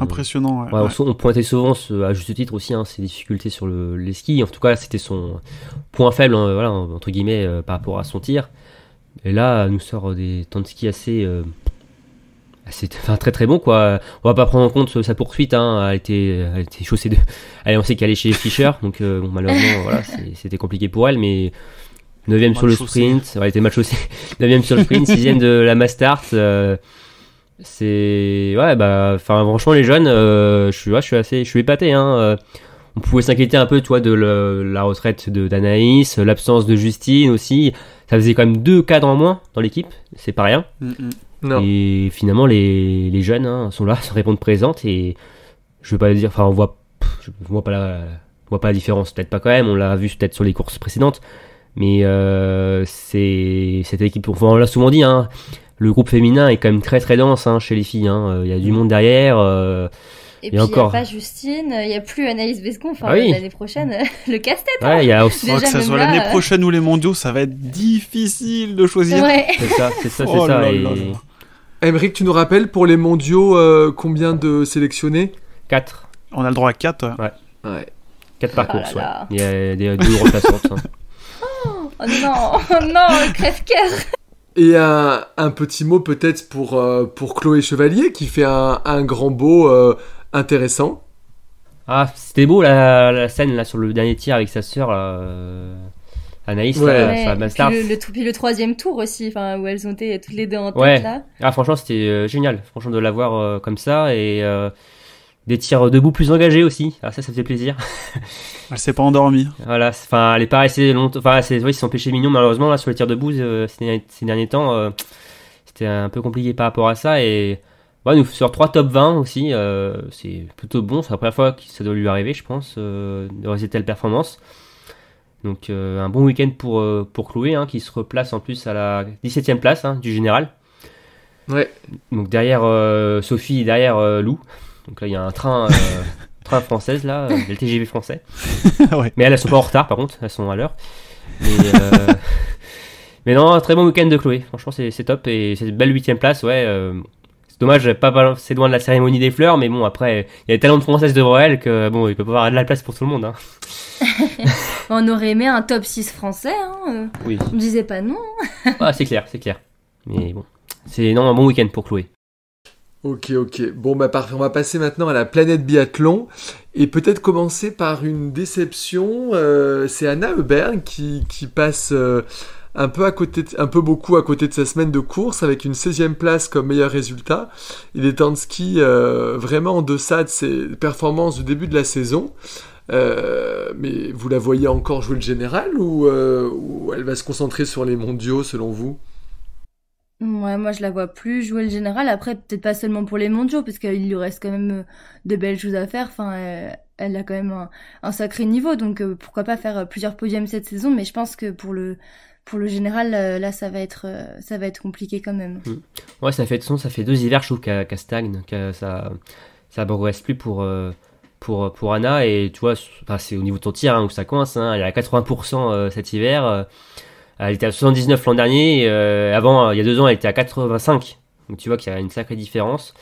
Impressionnant. On pointait souvent à juste titre aussi, hein, ses difficultés sur les skis. En tout cas, c'était son point faible, entre guillemets, par rapport à son tir. Et là, elle nous sort des temps de ski assez très très bon, quoi. On va pas prendre en compte sa poursuite, hein. Elle était chaussée de. On sait qu'elle est chez Fischer, donc malheureusement, c'était compliqué pour elle, mais 9e sur le sprint, elle était mal chaussée. 9e sur le sprint, 6e de la Mastart. Franchement, les jeunes, je suis épaté, hein. On pouvait s'inquiéter un peu, de la retraite d'Anaïs, l'absence de Justine aussi. Ça faisait quand même 2 cadres en moins dans l'équipe, c'est pas rien. Non. Et finalement, les jeunes, hein, sont là, se répondent présentes, et je veux pas dire, on voit pas la différence, peut-être pas quand même. On l'a vu peut-être sur les courses précédentes, mais c'est cette équipe. On l'a souvent dit, hein. Le groupe féminin est quand même très très dense, hein, chez les filles, hein. Il y a du monde derrière. Et puis, il n'y a pas Justine, il n'y a plus Anaïs Bescon. Enfin, l'année prochaine, le casse-tête. Ouais, il y a aussi. Que ça soit l'année prochaine ou les mondiaux, ça va être difficile de choisir. Ouais. C'est ça. Aymeric, tu nous rappelles pour les mondiaux combien de sélectionnés? 4. On a le droit à 4. Ouais. 4 par course, ouais. Il y a des 2 remplaçantes. Oh non, crève-cœur. Et un petit mot peut-être pour Chloé Chevalier qui fait un grand beau intéressant. Ah, c'était beau la scène là sur le dernier tir avec sa sœur Anaïs sur la Mastart. Puis le 3e tour aussi, où elles ont été toutes les deux en tête là. Ah franchement c'était génial, franchement de la voir comme ça et des tirs debout plus engagés aussi. Ah ça fait plaisir. Elle s'est pas endormie. Voilà, elle est pas restée longtemps. Ils sont péchés mignons malheureusement là sur les tirs debout ces derniers temps. C'était un peu compliqué par rapport à ça et nous sur 3 top 20 aussi, c'est plutôt bon. C'est la première fois que ça doit lui arriver, je pense, de réaliser telle performance. Donc un bon week-end pour Chloé, qui se replace en plus à la 17e place du général. Ouais. Donc derrière Sophie et derrière Lou. Donc là il y a un train française là, le TGV français. Ouais. Mais elles sont pas en retard par contre, elles sont à l'heure. Mais non, un très bon week-end de Chloé. Franchement c'est top et c'est une belle 8e place, C'est dommage, c'est loin de la cérémonie des fleurs, mais bon, après, il y a tellement de françaises devant elle que, il peut pas y avoir de la place pour tout le monde, On aurait aimé un top 6 français, Oui. On ne disait pas non. Ah, c'est clair. Mais bon, c'est un bon week-end pour Chloé. Ok. Bon, parfait. On va passer maintenant à la planète biathlon. Et peut-être commencer par une déception. C'est Anna Heuberg qui passe un peu beaucoup à côté de sa semaine de course avec une 16e place comme meilleur résultat. Il est en ski vraiment en deçà de ses performances du début de la saison. Mais vous la voyez encore jouer le général ou elle va se concentrer sur les mondiaux selon vous? Ouais, moi je la vois plus jouer le général. Après, peut-être pas seulement pour les mondiaux, parce qu'il lui reste quand même de belles choses à faire. Elle a quand même un sacré niveau, donc pourquoi pas faire plusieurs podiums cette saison. Mais je pense que pour le général, là, ça va être compliqué quand même. Ouais, ça fait 2 hivers, je trouve, qu'elle stagne, que ça progresse plus pour Anna. Et tu vois, c'est au niveau de ton tir où ça coince. Elle est à 80% cet hiver. Elle était à 79 l'an dernier. Avant, il y a 2 ans, elle était à 85. Donc tu vois qu'il y a une sacrée différence.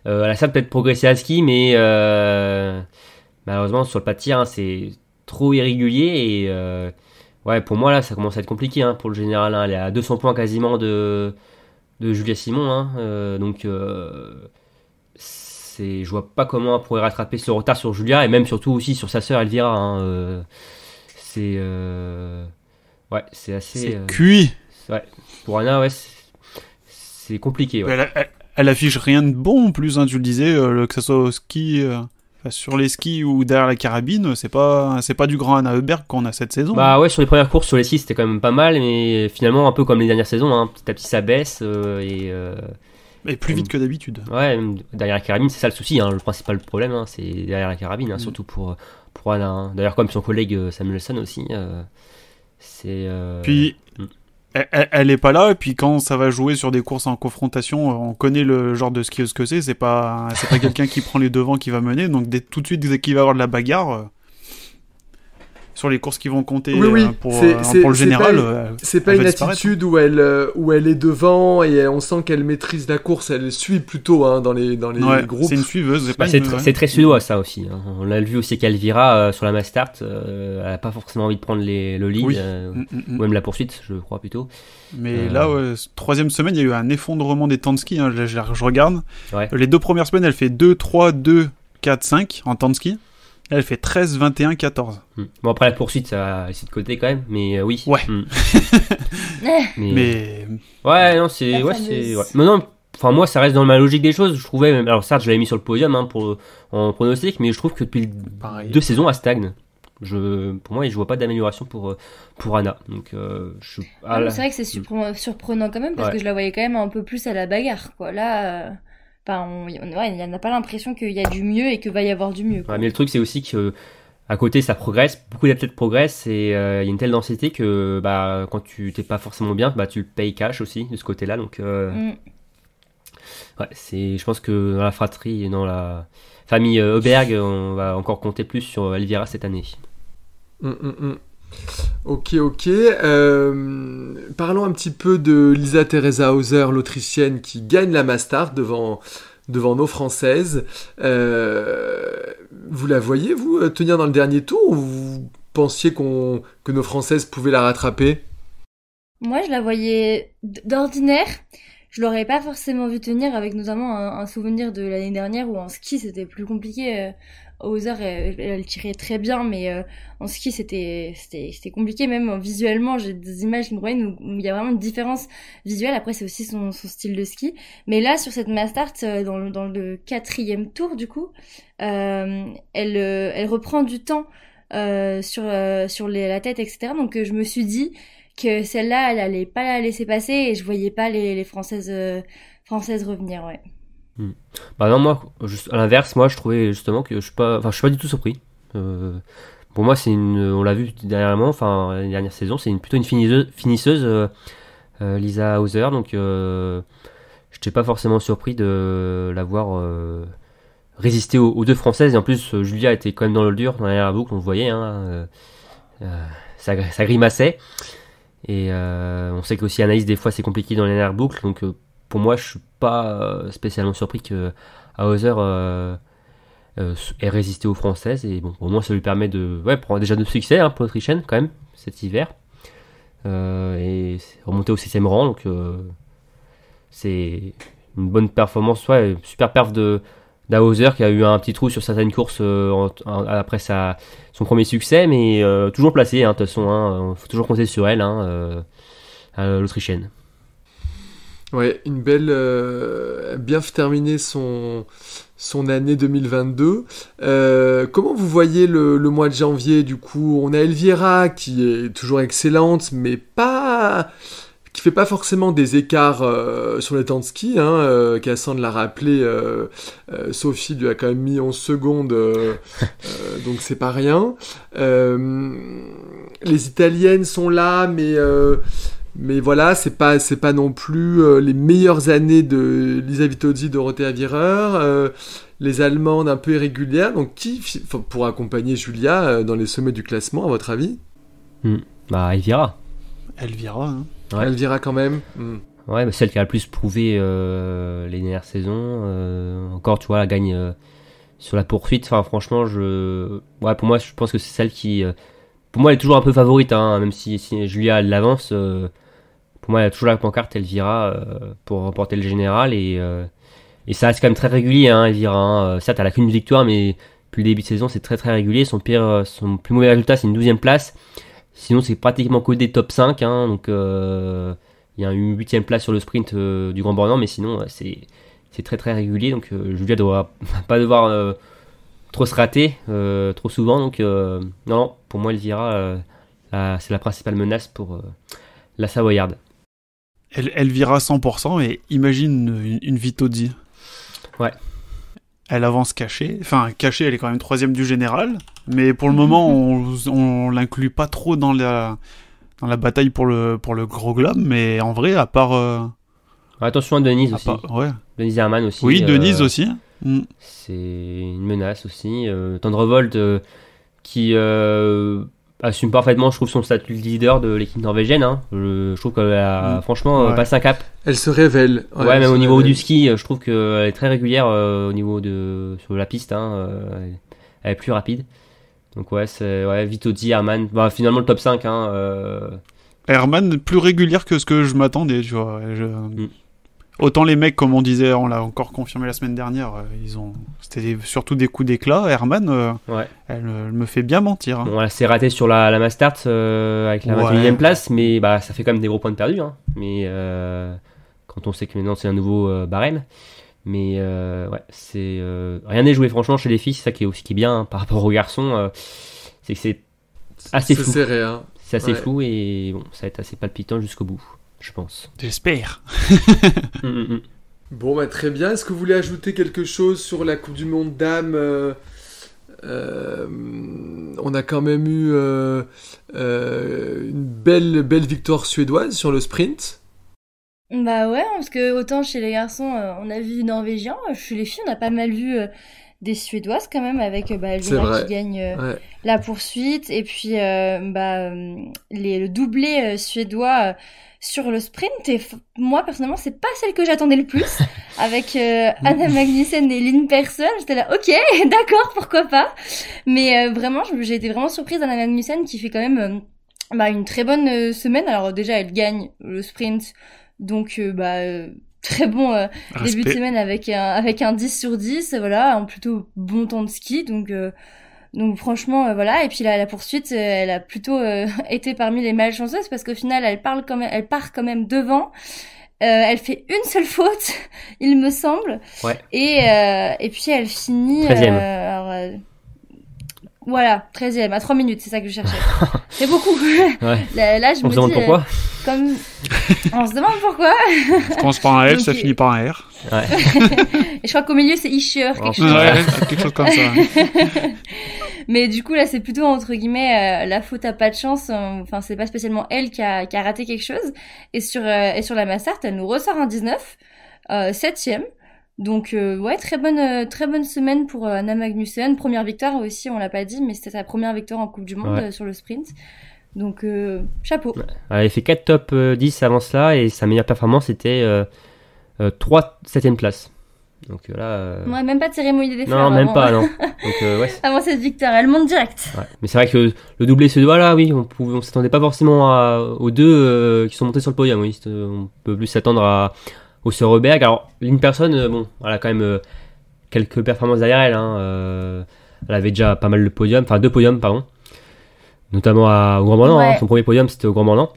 Elle a ça peut-être progressé à ski, mais malheureusement, sur le pas de tir, c'est trop irrégulier. Et pour moi, là, ça commence à être compliqué pour le général. Elle est à 200 points quasiment de Julia Simon. Donc, je vois pas comment elle pourrait rattraper ce retard sur Julia et même surtout aussi sur sa sœur Elvira. C'est assez. C'est cuit. Pour Anna, c'est compliqué. Ouais. Elle affiche rien de bon en plus, tu le disais, que ce soit au ski. Sur les skis ou derrière la carabine, c'est pas du grand Anna Heuberg qu'on a cette saison. Sur les premières courses sur les skis c'était quand même pas mal, mais finalement un peu comme les dernières saisons, petit à petit ça baisse et plus vite que d'habitude. Ouais, derrière la carabine, c'est ça le souci, le principal problème, c'est derrière la carabine, surtout pour Anna. D'ailleurs comme son collègue Samuelson aussi, Puis elle est pas là, et puis quand ça va jouer sur des courses en confrontation, on connaît le genre de skieuse que c'est pas quelqu'un qui prend les devants qui va mener, donc tout de suite dès qu'il va y avoir de la bagarre sur les courses qui vont compter pour le général. C'est pas une attitude où elle est devant et on sent qu'elle maîtrise la course, elle suit plutôt dans les groupes. C'est une suiveuse. C'est très suédois ça aussi. On l'a vu aussi qu'Elvira sur la Mastart, elle a pas forcément envie de prendre le lead, ou même la poursuite, je crois plutôt. Mais là, 3e semaine, il y a eu un effondrement des temps de ski. Je regarde. Ouais. Les 2 premières semaines, elle fait 2, 3, 2, 4, 5 en temps de ski. Elle fait 13, 21, 14. Bon, après la poursuite, ça laisse de côté quand même, mais oui. Ouais. Mais... Ouais, non, c'est... Mais non, moi, ça reste dans ma logique des choses. Je trouvais... Alors, certes, je l'avais mis sur le podium en pronostic, mais je trouve que depuis 2 saisons, elle stagne. Pour moi, je vois pas d'amélioration pour Anna. Donc, c'est vrai que c'est surprenant quand même, parce que je la voyais quand même un peu plus à la bagarre, quoi. Là... il n'a pas l'impression qu'il y a du mieux et qu'il va y avoir du mieux. Mais le truc, c'est aussi que à côté, ça progresse, beaucoup d'athlètes progressent et il y a une telle densité que quand tu t'es pas forcément bien, tu le payes cash aussi de ce côté-là. Donc je pense que dans la fratrie et dans la famille Heuberg, on va encore compter plus sur Elvira cette année. Ok. Parlons un petit peu de Lisa Theresa Hauser, l'Autrichienne, qui gagne la Mastart devant nos Françaises. Vous la voyez, vous, tenir dans le dernier tour, ou vous pensiez que nos Françaises pouvaient la rattraper ? Moi, je la voyais d'ordinaire. Je l'aurais pas forcément vu tenir, avec notamment un souvenir de l'année dernière où en ski c'était plus compliqué. Hauser, elle tirait très bien, mais en ski c'était compliqué, même visuellement. J'ai des images où il y a vraiment une différence visuelle. Après, c'est aussi son style de ski. Mais là, sur cette Mastart, dans le 4e tour, du coup, elle reprend du temps sur la tête, etc. Donc je me suis dit que celle-là, elle allait pas la laisser passer, et je voyais pas les Françaises revenir, ouais. Bah non, moi, à l'inverse, moi je trouvais justement que je suis pas du tout surpris. Pour moi, on l'a vu dernièrement, enfin la dernière saison, c'est plutôt une finisseuse, Lisa Hauser, donc je n'étais pas forcément surpris de la voir résister aux deux Françaises, et en plus Julia était quand même dans le dur dans la dernière boucle, on le voyait, ça grimaçait, et on sait qu'aussi Anaïs des fois c'est compliqué dans les dernières boucles, donc pour moi, je suis pas spécialement surpris que Hauser ait résisté aux Françaises, et bon, au moins ça lui permet de prendre déjà de succès pour l'Autrichienne quand même cet hiver, et remonter au 6e rang, donc c'est une bonne performance, super perf d'Hauser, qui a eu un petit trou sur certaines courses après son premier succès, mais toujours placé, de toute façon, faut toujours compter sur elle, l'Autrichienne. Ouais, une belle, bien terminé son année 2022. Comment vous voyez le mois de janvier, du coup? On a Elvira qui est toujours excellente, mais qui fait pas forcément des écarts sur les temps de ski. Cassandre l'a rappelé, Sophie lui a quand même mis 11 secondes, donc c'est pas rien. Les Italiennes sont là, mais voilà, c'est pas non plus les meilleures années de Lisa Vitozzi, Dorothea Virer, les Allemandes un peu irrégulières. Donc qui pour accompagner Julia dans les sommets du classement, à votre avis? Elvira. Elvira, Ouais. Elvira quand même. Ouais, celle qui a le plus prouvé les dernières saisons. Encore, tu vois, elle gagne sur la poursuite. Enfin, franchement, pour moi, je pense que c'est celle qui... pour moi, elle est toujours un peu favorite, même si Julia l'avance. Pour moi, elle a toujours la pancarte Elvira pour remporter le général, et ça reste quand même très régulier, Elvira. Certes, elle a qu'une victoire, mais depuis le début de saison, c'est très très régulier. Son plus mauvais résultat, c'est une 12e place. Sinon, c'est pratiquement que des top 5. Donc, il y a une 8e place sur le sprint du Grand Bornand, mais sinon, c'est très très régulier. Donc, Julia ne pas devoir trop se rater trop souvent. Donc, non, pour moi, Elvira, c'est la principale menace pour la Savoyarde. Elvira 100%, et imagine une Vitozzi. Ouais. Elle avance cachée. Enfin, cachée, elle est quand même 3e du général. Mais pour le moment, on l'inclut pas trop dans la bataille pour le gros globe. Mais en vrai, à part... Attention à Denise aussi. Denise Herrmann aussi. Oui, Denise aussi. C'est une menace aussi. Tendrevold qui assume parfaitement, je trouve, son statut de leader de l'équipe norvégienne. Je trouve qu'elle a franchement passé un cap. Elle se révèle. Même au niveau du ski, je trouve qu'elle est très régulière au niveau sur la piste. Elle est plus rapide. Donc c'est Vitozzi, Herrmann. Finalement le top 5. Herrmann plus régulière que ce que je m'attendais, tu vois. Autant les mecs, comme on disait, on l'a encore confirmé la semaine dernière, c'était surtout des coups d'éclat. Herrmann, elle me fait bien mentir. Bon, elle s'est ratée sur la Mastart avec la 21e place, mais ça fait quand même des gros points de perdu. Mais quand on sait que maintenant c'est un nouveau barème. Mais c'est rien n'est joué franchement chez les filles, c'est ça qui est bien par rapport aux garçons. C'est que c'est assez flou. C'est serré, C'est assez flou, et bon, ça va être assez palpitant jusqu'au bout, je pense. J'espère. Bon, très bien. Est-ce que vous voulez ajouter quelque chose sur la Coupe du Monde dames? On a quand même eu une belle victoire suédoise sur le sprint. Bah ouais, parce que autant chez les garçons, on a vu du norvégien, chez les filles, on a pas mal vu des suédoises quand même, avec C'est Elvira vrai. qui gagne Ouais. la poursuite, et puis le doublé suédois sur le sprint. Et moi personnellement, c'est pas celle que j'attendais le plus, avec Anna Magnussen et Lynn Persson. J'étais là, ok, d'accord, pourquoi pas. Mais vraiment, j'ai été vraiment surprise d'Anna Magnussen qui fait quand même une très bonne semaine. Alors déjà, elle gagne le sprint, donc très bon début de Respect. semaine avec un 10 sur 10, voilà, un plutôt bon temps de ski, donc franchement, voilà. Et puis la poursuite, elle a plutôt été parmi les malchanceuses, parce qu'au final, elle part quand même devant. Elle fait une seule faute, il me semble. Ouais. Et puis elle finit... 13e. Voilà, 13e, à 3 minutes, c'est ça que je cherchais. C'est beaucoup. Ouais. Là, je On me se demande dis... pourquoi. Comme... On se demande pourquoi. Ça commence par un F, Donc, ça finit par un R. Ouais. Et je crois qu'au milieu, c'est Ischer, quelque chose. Ouais, quelque chose comme ça. Mais du coup, là, c'est plutôt, entre guillemets, la faute à pas de chance. Enfin, c'est pas spécialement elle qui a raté quelque chose. Et sur la Mastart, elle nous ressort un 19, 7e. Donc, ouais, très bonne semaine pour Anna Magnussen. Première victoire aussi, on l'a pas dit, mais c'était sa première victoire en Coupe du Monde Ouais. sur le sprint. Donc, chapeau. Elle avait fait 4 top 10 avant cela, et sa meilleure performance était 3 7e place. Donc là... Ouais, même pas de cérémonie des fleurs. non, même avant, pas, non. Donc ouais. Avant cette victoire, elle monte direct. Ouais. Mais c'est vrai que le doublé suédois là, oui, on s'attendait pas forcément aux deux qui sont montés sur le podium. Oui, on peut plus s'attendre au Søreberg. Alors, Lynn Persson, bon, elle a quand même quelques performances derrière elle. Elle avait déjà pas mal de podiums, enfin 2 podiums, pardon. Notamment au Grand Mornan. Ouais. Son premier podium, c'était au Grand Mornan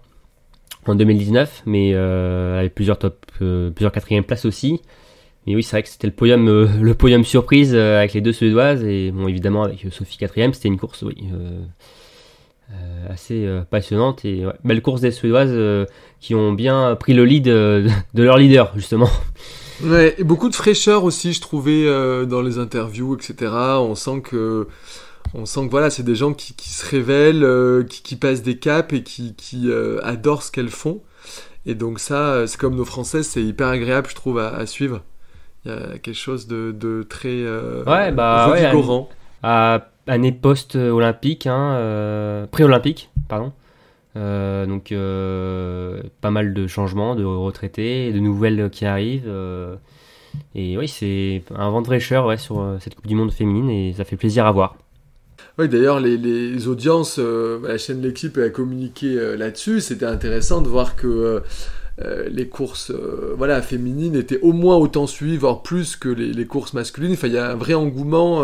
en 2019, mais elle avait plusieurs 4e places aussi. Mais oui, c'est vrai que c'était le podium surprise avec les 2 Suédoises, et bon, évidemment avec Sophie 4e, c'était une course, oui, assez passionnante, et ouais, belle course des Suédoises qui ont bien pris le lead de leur leader, justement. Ouais, et beaucoup de fraîcheur aussi, je trouvais, dans les interviews, etc. On sent que voilà, c'est des gens qui se révèlent, qui passent des caps et qui adorent ce qu'elles font. Et donc ça, c'est comme nos Françaises, c'est hyper agréable, je trouve, à suivre. Il y a quelque chose de très revigorant. Année post-olympique, pré-olympique, pardon. Donc pas mal de changements, de retraités, de nouvelles qui arrivent. Et oui, c'est un vent de fraîcheur, ouais, sur cette Coupe du Monde féminine, et ça fait plaisir à voir. Oui, d'ailleurs, les audiences, la chaîne L'Équipe a communiqué là-dessus. C'était intéressant de voir que les courses féminines étaient au moins autant suivies, voire plus que les courses masculines. Enfin, il y a un vrai engouement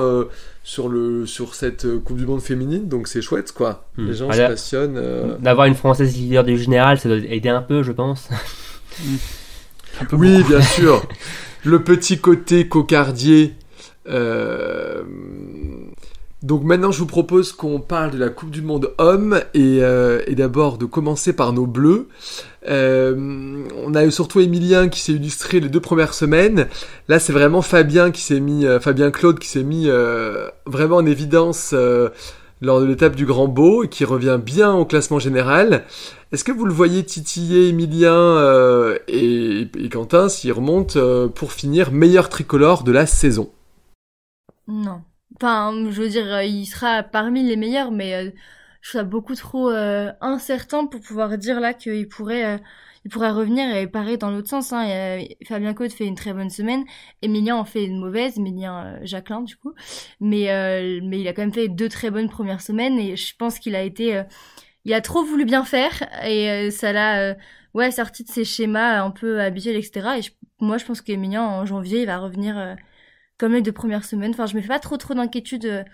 sur cette Coupe du Monde féminine, donc c'est chouette, quoi. Les gens se passionnent. D'avoir une Française leader du général, ça doit aider un peu, je pense. Oui, bien sûr. Le petit côté cocardier. Donc maintenant, je vous propose qu'on parle de la Coupe du Monde hommes, et d'abord de commencer par nos bleus. On a surtout Emilien qui s'est illustré les 2 premières semaines. Là, c'est vraiment Fabien Claude qui s'est mis vraiment en évidence lors de l'étape du Grand Beau, et qui revient bien au classement général. Est-ce que vous le voyez titiller, Emilien et Quentin, s'il remonte pour finir meilleur tricolore de la saison? Non. Enfin, je veux dire, il sera parmi les meilleurs, mais je trouve ça beaucoup trop incertain pour pouvoir dire là qu'il pourrait revenir. Et pareil dans l'autre sens, Fabien Claude fait une très bonne semaine, Emilien en fait une mauvaise, Emilien Jacquelin du coup, mais il a quand même fait 2 très bonnes premières semaines, et je pense qu'il a été il a trop voulu bien faire, et ça l'a sorti de ses schémas un peu habituels, etc. Et moi je pense qu'Emilien en janvier il va revenir comme les 2 premières semaines. Enfin, je me fais pas trop d'inquiétude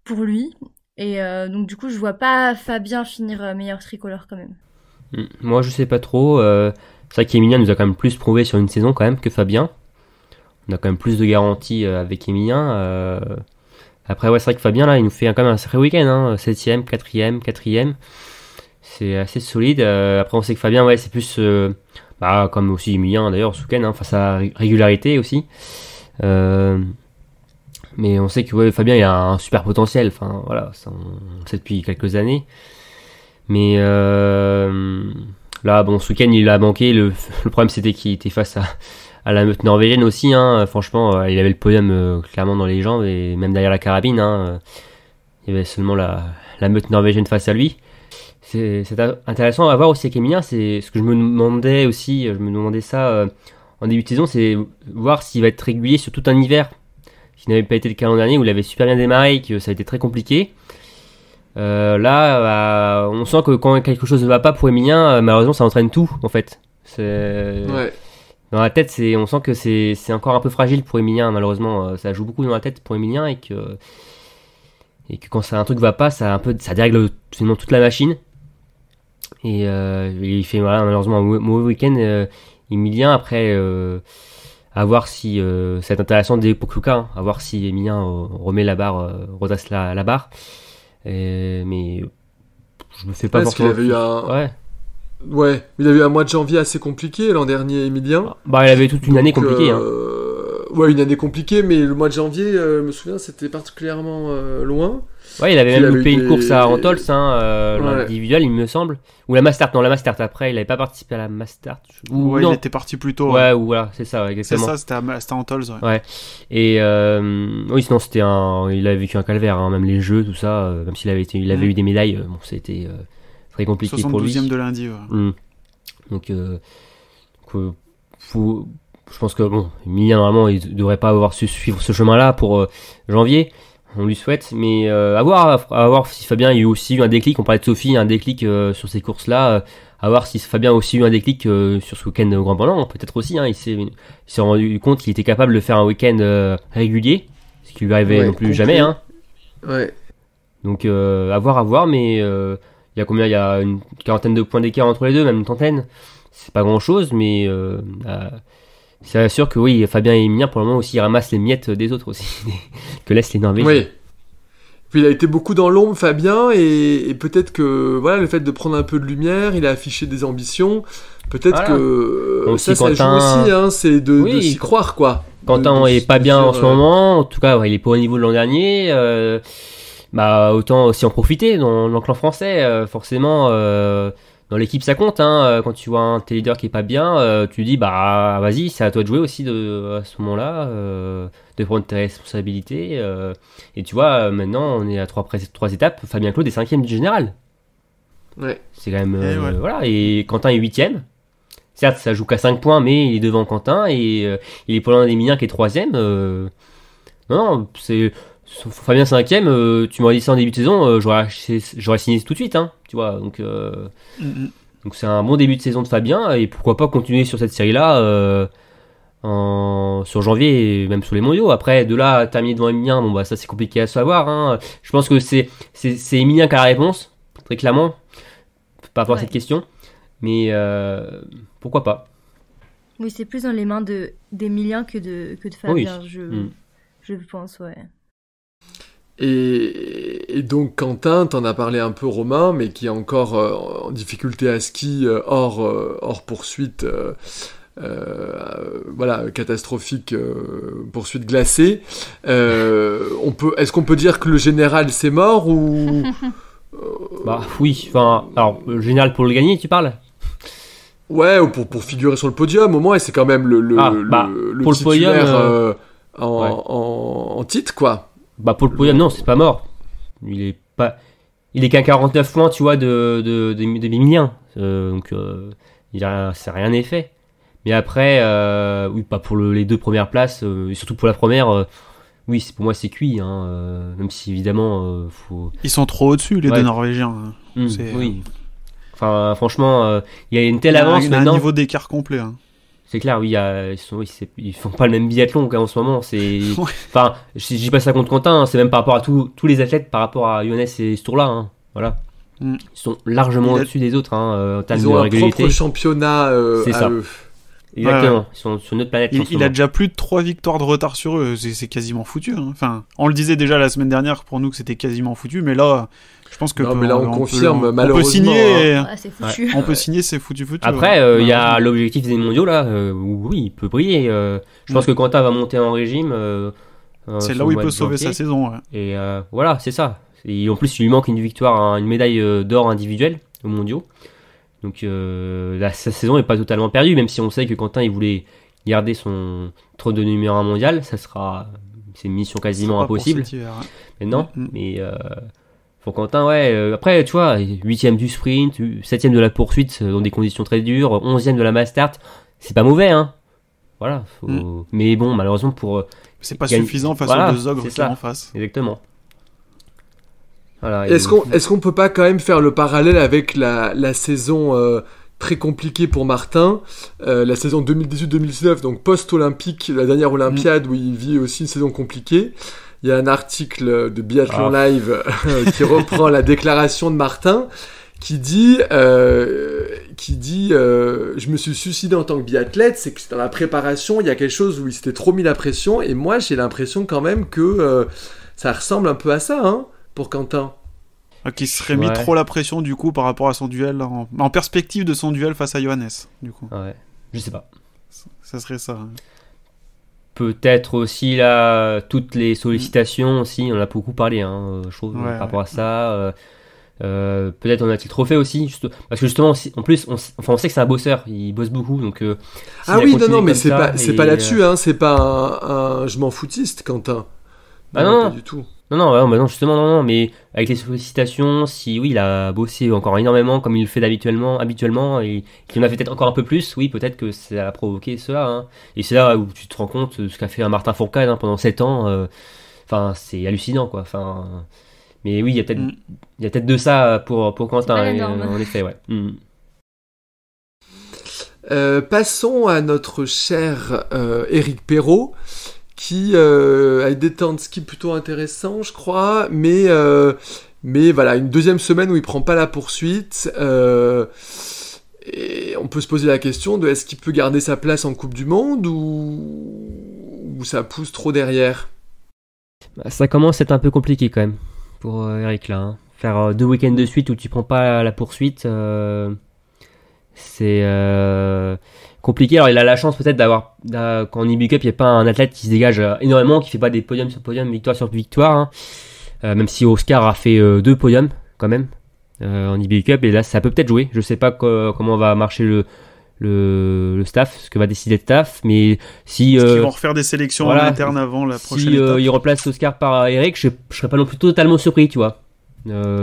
pour lui. Et donc, du coup, je vois pas Fabien finir meilleur tricolore quand même. Moi, je sais pas trop. C'est vrai qu'Emilien nous a quand même plus prouvé sur une saison quand même que Fabien. On a quand même plus de garanties avec Emilien. Après, ouais, c'est vrai que Fabien, là, il nous fait quand même un sacré week-end. 7e, 4e. C'est assez solide. Après, on sait que Fabien, ouais, c'est plus... comme aussi Emilien, d'ailleurs, ce week-end, face à sa régularité aussi. Mais on sait que Fabien il a un super potentiel, on le sait depuis quelques années, mais Là, bon, ce week-end, il a manqué. Le problème, c'était qu'il était face à la meute norvégienne aussi. Hein. Franchement, il avait le podium clairement dans les jambes et même derrière la carabine. Hein. Il y avait seulement la meute norvégienne face à lui. C'est intéressant à voir aussi avec Emilien. C'est ce que je me demandais aussi. Je me demandais ça en début de saison, c'est voir s'il va être régulier sur tout un hiver. Ce qui n'avait pas été le cas l'an dernier où il avait super bien démarré et que ça a été très compliqué. Là, on sent que quand quelque chose ne va pas pour Emilien, malheureusement, ça entraîne tout en fait. Ouais. Dans la tête, on sent que c'est encore un peu fragile pour Emilien. Malheureusement, ça joue beaucoup dans la tête pour Emilien et que quand un truc va pas, ça dérègle finalement toute la machine. Et il fait malheureusement un mauvais week-end. Emilien, après, à voir si ça va être intéressant dès Pokljuka, hein, à voir si Emilien remet la barre, redresse la barre. Mais je me fais pas forcément. Parce qu'il avait eu Ouais, il a eu un mois de janvier assez compliqué l'an dernier, Emilien. Bah, il avait toute une année compliquée. Ouais, une année compliquée, mais le mois de janvier, je me souviens, c'était particulièrement loin. Ouais, il avait même loupé une course à Antols, l'individuel, il me semble. Ou la Mastart, non, la Mastart après, il avait pas participé à la Mastart. Ouais, non. Il était parti plus tôt. Ouais, ou voilà, c'est ça, exactement. C'est ça, c'était à Antols, ouais. Et oui, sinon, il avait vécu un calvaire, hein, même les jeux, tout ça, même s'il avait eu des médailles, bon, c'était très compliqué pour lui. 72e de lundi, ouais. Donc, je pense que, bon, Emilien, normalement, il devrait pas avoir su suivre ce chemin-là pour janvier. On lui souhaite, mais à voir si Fabien a eu aussi eu un déclic. On parlait de Sophie, un déclic sur ces courses-là. À voir si Fabien a aussi eu un déclic sur ce week-end au Grand Bornand. Peut-être aussi. Hein, il s'est rendu compte qu'il était capable de faire un week-end régulier, ce qui lui arrivait non plus jamais. Hein. Ouais. Donc à voir, mais il y a combien? Il y a une quarantaine de points d'écart entre les deux, même une trentaine. C'est pas grand-chose, mais c'est sûr que oui, Fabien et Emilien, pour le moment aussi, ils ramassent les miettes des autres aussi, que laissent les Norvégiens. Oui. Puis il a été beaucoup dans l'ombre, Fabien, et peut-être que voilà, le fait de prendre un peu de lumière, il a affiché des ambitions. Peut-être que aussi, ça joue aussi, hein, c'est de s'y croire, quoi. Quentin est pas bien en ce moment, en tout cas, il est pas au niveau de l'an dernier. Autant aussi en profiter dans le clan français, forcément. Dans l'équipe ça compte, hein. Quand tu vois un tes leader qui est pas bien, tu dis vas-y, c'est à toi de jouer aussi à ce moment-là, de prendre tes responsabilités. Et tu vois, maintenant on est à 3 étapes, Fabien Claude est 5e du général. Ouais. C'est quand même voilà, et Quentin est 8e. Certes, ça joue qu'à 5 points, mais il est devant Quentin et il est pas loin d'Emilien qui est 3e. Non, c'est Fabien 5e, tu m'aurais dit ça en début de saison, j'aurais signé tout de suite, hein, tu vois. Donc c'est un bon début de saison de Fabien et pourquoi pas continuer sur cette série-là sur janvier et même sur les mondiaux. Après, de là à terminer devant Emilien, ça c'est compliqué à savoir. Hein. Je pense que c'est Emilien qui a la réponse, très clairement, par rapport à cette question. Mais pourquoi pas. Oui, c'est plus dans les mains d'Emilien que de Fabien, oui. Je pense, ouais. Et donc Quentin, t'en as parlé un peu, Romain, mais qui est encore en difficulté à ski hors poursuite, catastrophique, poursuite glacée. Est-ce qu'on peut dire que le général c'est mort ou oui. Enfin, alors le général pour le gagner, tu parles? Ouais, ou pour figurer sur le podium au moins, et c'est quand même le pour titulaire le podium, en titre, quoi. Pour le podium, non, c'est pas mort. Il est qu'à 49 points, tu vois, de Emilien. Donc, c'est rien n'est fait. Mais après, oui, pas pour les 2 premières places, et surtout pour la première, oui, pour moi, c'est cuit. Hein, même si, évidemment, faut... Ils sont trop au-dessus, les 2 Norvégiens. Hein. Oui. Enfin, franchement, il y a une telle avance maintenant. Il y a un niveau d'écart complet. Hein. C'est clair, oui, ils font pas le même biathlon en ce moment. Enfin, je dis pas ça contre Quentin, hein, c'est même par rapport à tous les athlètes, par rapport à Johannes et ce tour-là. Hein, voilà. Ils sont largement au-dessus des autres en termes de régularité. Ils ont un propre championnat c'est ça. eux. Exactement, ils sont sur notre planète. Il a déjà plus de 3 victoires de retard sur eux, c'est quasiment foutu. Hein. Enfin, on le disait déjà la semaine dernière pour nous que c'était quasiment foutu, mais là, je pense que on confirme, malheureusement. On peut signer, c'est foutu. On peut signer, c'est foutu. Après, il y a l'objectif des mondiaux là, où oui, il peut briller. Je pense que Quentin va monter en régime. C'est là où il peut sauver sa saison. Ouais. Et voilà, c'est ça. Et en plus, il lui manque une victoire, une médaille d'or individuelle aux mondiaux. Donc sa saison est pas totalement perdue, même si on sait que Quentin il voulait garder son trône de numéro 1 mondial, c'est une mission quasiment impossible. Mais non, mais pour Quentin, après, tu vois, 8ème du sprint, 7ème de la poursuite dans des conditions très dures, 11ème de la Mastart, c'est pas mauvais, hein. Voilà. Mais bon, malheureusement c'est pas suffisant face aux deux ogres qui sont en face. Exactement. Voilà, Est-ce qu'on peut pas quand même faire le parallèle avec la saison très compliquée pour Martin, la saison 2018-2019, donc post-olympique, la dernière Olympiade où il vit aussi une saison compliquée. Il y a un article de Biathlon Live qui reprend la déclaration de Martin qui dit je me suis suicidé en tant que biathlète, c'est que dans la préparation il y a quelque chose où il s'était trop mis la pression, et moi j'ai l'impression quand même que ça ressemble un peu à ça, hein, pour Quentin. Qui serait mis trop la pression du coup par rapport à son duel, en perspective de son duel face à Johannes, du coup. Ouais, je sais pas. Ça serait ça. Hein. Peut-être aussi là, toutes les sollicitations aussi, on en a beaucoup parlé, hein, je trouve, par rapport à ça. Peut-être on a-t-il trop fait aussi, parce que justement, en plus, on sait que c'est un bosseur, il bosse beaucoup, donc. Non, mais c'est pas là-dessus, hein, c'est pas un je m'en foutiste, Quentin. Non, pas du tout. Non, justement, non, mais avec les sollicitations, il a bossé encore énormément comme il le fait habituellement, et qu'il en a fait peut-être encore un peu plus, oui, peut-être que ça a provoqué cela, hein. Et c'est là où tu te rends compte de ce qu'a fait un Martin Fourcade, hein, pendant 7 ans, c'est hallucinant, quoi, mais oui, il y a peut-être de ça pour Quentin, en effet, ouais. Passons à notre cher Éric Perrault, qui a des temps de ski plutôt intéressants, je crois, mais voilà, une deuxième semaine où il prend pas la poursuite, et on peut se poser la question de est-ce qu'il peut garder sa place en Coupe du Monde ou ça pousse trop derrière. Ça commence à être un peu compliqué quand même pour Eric là, hein. Faire 2 week-ends de suite où tu prends pas la poursuite, c'est compliqué. Alors il a la chance peut-être d'avoir, qu'en IBU Cup il n'y a pas un athlète qui se dégage énormément, qui fait pas des podiums sur podium, victoire sur victoire, hein. Même si Oscar a fait 2 podiums quand même en IBU Cup, et là ça peut peut-être jouer. Je sais pas comment va marcher le staff, ce que va décider le staff, mais si ils vont refaire des sélections en interne avant la prochaine étape. Si il replace Oscar par Eric, je serais pas non plus totalement surpris, tu vois.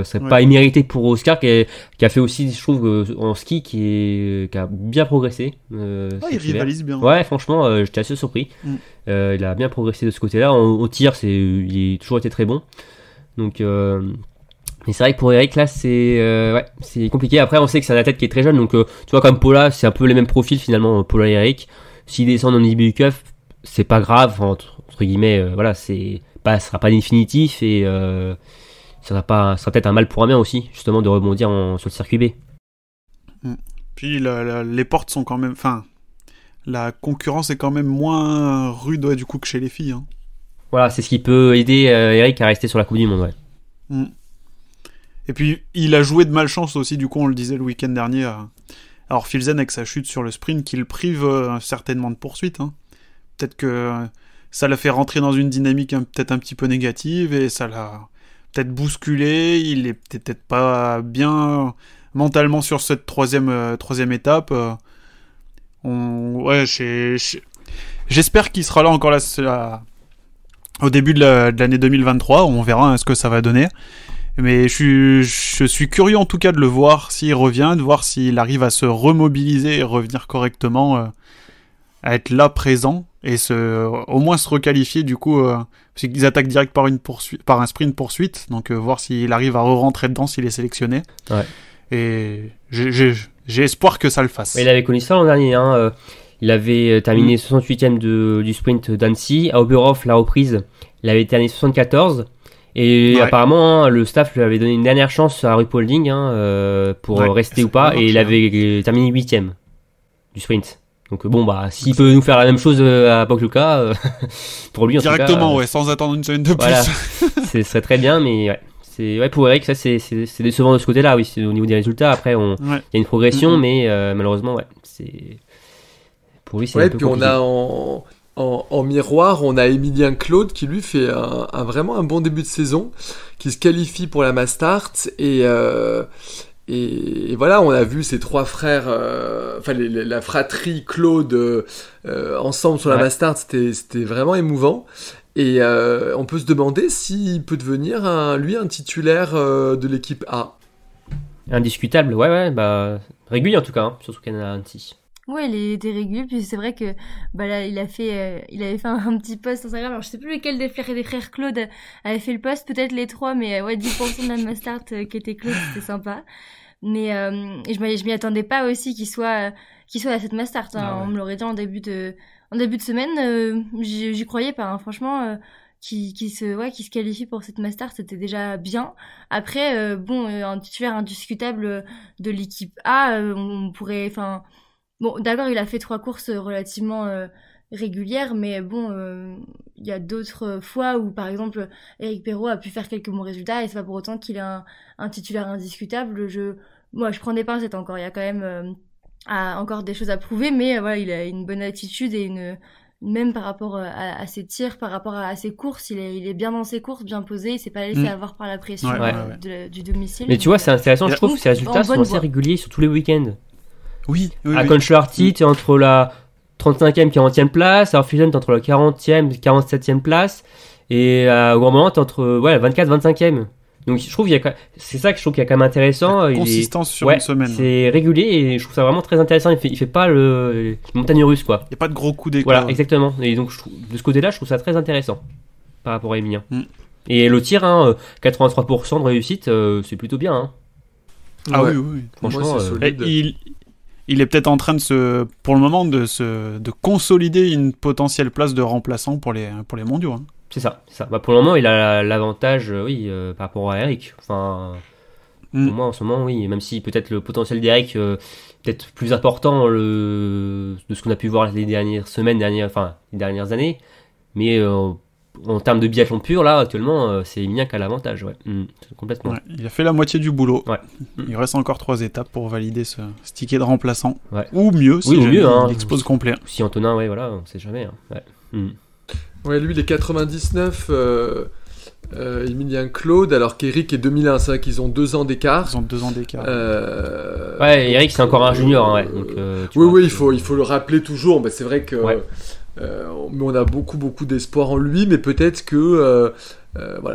C'est pas immérité pour Oscar qui a fait aussi, je trouve, en ski qui a bien progressé. Il rivalise bien. Ouais, franchement, j'étais assez surpris. Il a bien progressé de ce côté-là. En tir, il a toujours été très bon. Donc, mais c'est vrai que pour Eric là, c'est compliqué. Après, on sait que c'est un athlète qui est très jeune, donc tu vois, comme Paula, c'est un peu les mêmes profils finalement, Paula et Eric. S'ils descendent en IBU Cup, c'est pas grave, entre guillemets. Voilà, ça sera pas définitif, et ça sera peut-être un mal pour un bien aussi, justement, de rebondir sur le circuit B. Puis les portes sont quand même... Enfin, la concurrence est quand même moins rude, du coup, que chez les filles. Hein. Voilà, c'est ce qui peut aider Eric à rester sur la Coupe du Monde, ouais. Et puis, il a joué de malchance aussi, du coup, on le disait le week-end dernier. Alors, Filzen, avec sa chute sur le sprint, qui le prive certainement de poursuite. Hein. Peut-être que ça l'a fait rentrer dans une dynamique peut-être un petit peu négative, et ça l'a... peut-être bousculé, il est peut-être pas bien mentalement sur cette troisième étape. J'espère qu'il sera là encore au début de l'année 2023. On verra ce que ça va donner. Mais je suis curieux en tout cas de le voir s'il revient, de voir s'il arrive à se remobiliser et revenir correctement, à être là présent, et au moins se requalifier du coup, parce qu'ils attaquent direct par un sprint poursuite, donc voir s'il arrive à re-rentrer dedans s'il est sélectionné. Ouais. Et j'ai espoir que ça le fasse. Il avait connu ça l'an dernier, hein. Il avait terminé 68ème du sprint d'Annecy. À Oberhof, la reprise, il avait terminé 74. Et apparemment, le staff lui avait donné une dernière chance à Ruhpolding, pour rester ou pas, et il avait terminé 8ème du sprint. Donc bon, s'il peut nous faire la même chose à Pokljuka, pour lui en directement, tout cas, sans attendre une semaine de plus. Voilà, ce serait très bien, mais pour Eric, ça c'est décevant de ce côté-là, oui, c'est au niveau des résultats. Après, il y a une progression, mais malheureusement, pour lui c'est un peu compliqué. Puis on a en miroir, on a Emilien Claude qui lui fait vraiment un bon début de saison, qui se qualifie pour la Mastart, et Et voilà, on a vu ces trois frères, la fratrie Claude ensemble sur la Mastart, c'était vraiment émouvant. Et on peut se demander s'il peut devenir un titulaire de l'équipe A. Indiscutable, bah régulier en tout cas, surtout Canada-Anti. Ouais, il était régulier, puis c'est vrai que là il avait fait un petit post Instagram, alors je sais plus lequel des frères Claude avait fait le post, peut-être les trois, mais 10% de la Mastart qui était Claude, c'était sympa. Mais et je m'y attendais pas aussi qu'il soit à cette Mastart, hein. On me l'aurait dit en début de semaine, j'y croyais pas, hein. Franchement qui se qualifie pour cette Mastart, c'était déjà bien. Après un titulaire indiscutable de l'équipe A, on pourrait, bon, d'accord, il a fait 3 courses relativement régulières, mais il y a d'autres fois où, par exemple, Eric Perrault a pu faire quelques bons résultats, et c'est pas pour autant qu'il a un titulaire indiscutable. Je prends des pincettes encore, il y a quand même encore des choses à prouver, mais il a une bonne attitude et même par rapport à ses tirs, par rapport à ses courses, il est bien dans ses courses, bien posé, il s'est pas laissé avoir par la pression du domicile. Mais tu vois, c'est intéressant, je trouve que ses résultats sont assez réguliers sur tous les week-ends. À Conchlarty, t'es entre la 35e, 40e place. À Fusion, t'es entre la 40e, 47e place. Et à Gourmand, t'es entre 24, 25e. Donc je trouve c'est ça que je trouve qu'il y a quand même intéressant. Consistance sur une semaine. C'est régulier et je trouve ça vraiment très intéressant. Il fait pas le montagne russe, quoi. Il n'y a pas de gros coups d'éclat. Voilà, exactement. Et donc de ce côté-là, je trouve ça très intéressant par rapport à Emilien. Et le tir, 83% de réussite, c'est plutôt bien. Hein. Ah oui. Franchement, c'est solide. Il est peut-être en train pour le moment de consolider une potentielle place de remplaçant pour les mondiaux. Hein. C'est ça. Bah, pour le moment, il a l'avantage, par rapport à Eric. Enfin, pour moi, en ce moment, oui. Même si peut-être le potentiel d'Eric peut-être plus important de ce qu'on a pu voir les dernières semaines, les dernières années. Mais en termes de biathlon pur, là, actuellement, c'est Emilien qui a l'avantage, complètement. Ouais, il a fait la moitié du boulot. Ouais. Il reste encore 3 étapes pour valider ce ticket de remplaçant. Ouais. Ou mieux, si il expose complet. Si Antonin, on sait jamais. Hein. Ouais, lui, il est 99, Emilien Claude, alors qu'Eric est 2001, c'est vrai qu'ils ont 2 ans d'écart. Ils ont 2 ans d'écart. Eric, c'est encore un junior, donc, il faut le rappeler toujours, mais c'est vrai que... mais on a beaucoup d'espoir en lui, mais peut-être que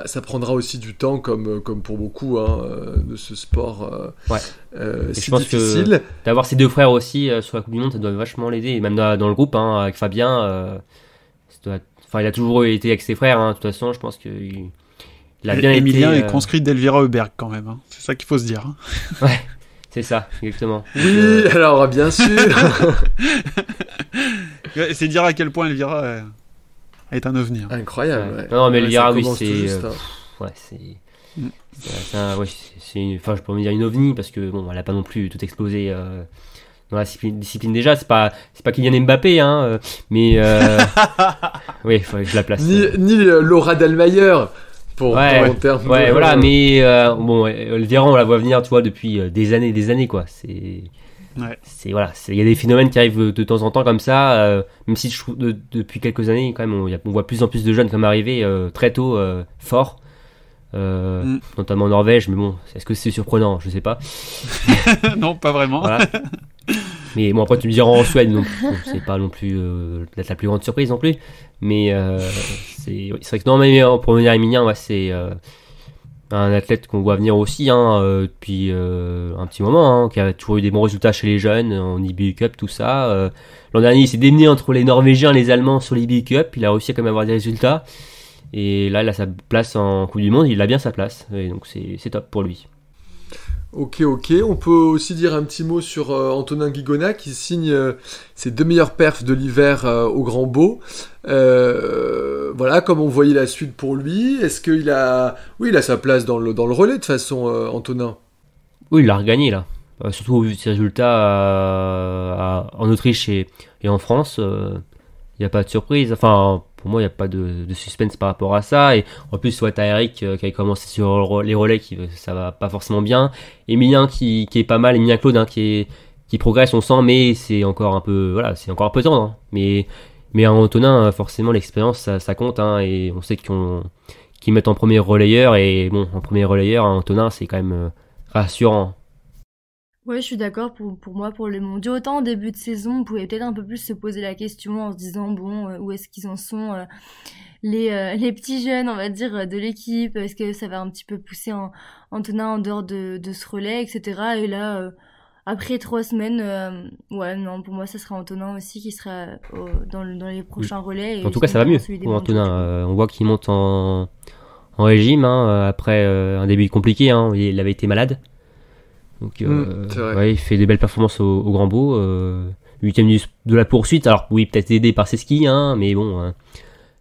ça prendra aussi du temps comme pour beaucoup de ce sport je pense difficile. Que d'avoir ses 2 frères aussi sur la Coupe du Monde, ça doit vachement l'aider, et même dans le groupe avec Fabien, il a toujours été avec ses frères, de toute façon je pense qu'il a bien été. Emilien est conscrit d'Elvira Heuberg quand même, hein. C'est ça qu'il faut se dire. Ouais, c'est ça, exactement. Oui, alors bien sûr. C'est dire à quel point Elvira est un ovni. Hein. Incroyable. Ouais. Non, mais Elvira, oui, c'est. Je peux me dire une ovni parce que elle a pas non plus tout explosé dans la discipline déjà. C'est pas Kylian Mbappé, hein, mais oui, faut que je la place. Ni Laura Delmayer. Pour en termes voilà, mais Elvira, on la voit venir, tu vois, depuis des années, quoi. Il y a des phénomènes qui arrivent de temps en temps comme ça, même si je trouve depuis quelques années quand même on voit plus en plus de jeunes comme arriver très tôt, forts, notamment en Norvège, mais bon, est-ce que c'est surprenant, je sais pas. Non, pas vraiment. Voilà. Mais bon, après tu me diras en Suède, donc c'est pas non plus peut-être la plus grande surprise non plus, mais c'est vrai que non, mais pour venir à Emilien, c'est un athlète qu'on voit venir aussi depuis un petit moment, qui a toujours eu des bons résultats chez les jeunes en IBU Cup, tout ça. L'an dernier, il s'est démené entre les Norvégiens et les Allemands sur l'IBU Cup. Il a réussi à quand même avoir des résultats. Et là, il a sa place en Coupe du Monde. Il a bien sa place. Et donc, c'est top pour lui. Ok. On peut aussi dire un petit mot sur Antonin Guigona qui signe ses 2 meilleures perfs de l'hiver au Grand Beau. Comme on voyait la suite pour lui. Est-ce qu'il a... Oui, il a sa place dans le relais de toute façon, Antonin. Oui, il l'a regagné là. Surtout au vu de ses résultats en Autriche et en France. Il n'y a pas de surprise. Enfin, pour moi, il n'y a pas de suspense par rapport à ça. Et en plus, t'as Eric qui a commencé sur les relais, ça va pas forcément bien. Emilien qui est pas mal, Emilien Claude qui progresse, on sent, mais c'est encore un peu tendre. Hein. Mais à Antonin, forcément, l'expérience, ça compte. Hein, et on sait qu'ils mettent en premier relayeur. Et bon, en premier relayeur, Antonin, c'est quand même rassurant. Ouais, je suis d'accord pour moi, pour les mondiaux. Autant en début de saison, on pouvait peut-être un peu plus se poser la question en se disant, bon, où est-ce qu'ils en sont les petits jeunes, on va dire, de l'équipe. Est-ce que ça va un petit peu pousser Antonin en dehors de ce relais, etc. Et là, après 3 semaines, ouais, non, pour moi, ça sera Antonin aussi qui sera dans les prochains relais. Et En tout cas, ça va mieux pour Antonin. On voit qu'il monte en régime après un début compliqué. Il avait été malade. Donc, c'est vrai. ouais, il fait des belles performances au Grand Beau. 8ème de la poursuite. Alors, oui, peut-être aidé par ses skis, mais bon,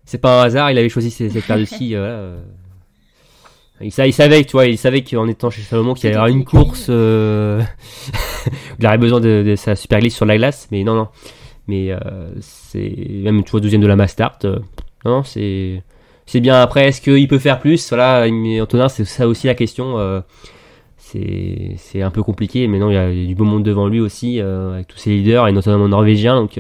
c'est pas un hasard. Il avait choisi cette paire de skis. Il savait, tu vois, il savait qu'en étant chez Salomon, qu'il y allait avoir une course. Il aurait besoin de sa super glisse sur la glace, mais non. Mais c'est même, tu vois, 12ème de la Mastart. Non, c'est bien. Après, est-ce qu'il peut faire plus? Voilà, Antonin, c'est ça aussi la question. C'est un peu compliqué, mais non, il y a du beau monde devant lui aussi, avec tous ses leaders, et notamment norvégiens, donc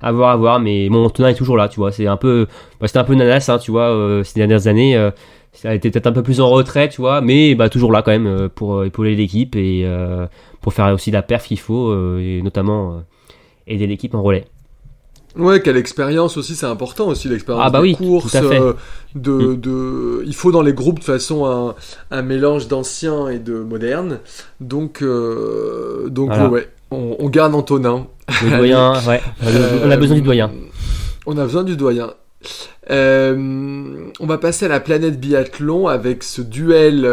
à voir, mais bon, Antonin est toujours là, tu vois, c'était un peu nanas, tu vois, ces dernières années, ça a été peut-être un peu plus en retrait, tu vois, mais toujours là quand même, pour épauler l'équipe, et pour faire aussi la perf qu'il faut, et notamment aider l'équipe en relais. Ouais, quelle expérience aussi, c'est important aussi l'expérience de oui, course. tout à fait. Il faut dans les groupes de toute façon un mélange d'anciens et de modernes. Donc voilà. ouais, on garde Antonin. Le doyen, ouais, on a besoin du doyen. On a besoin du doyen. On va passer à la planète biathlon avec ce duel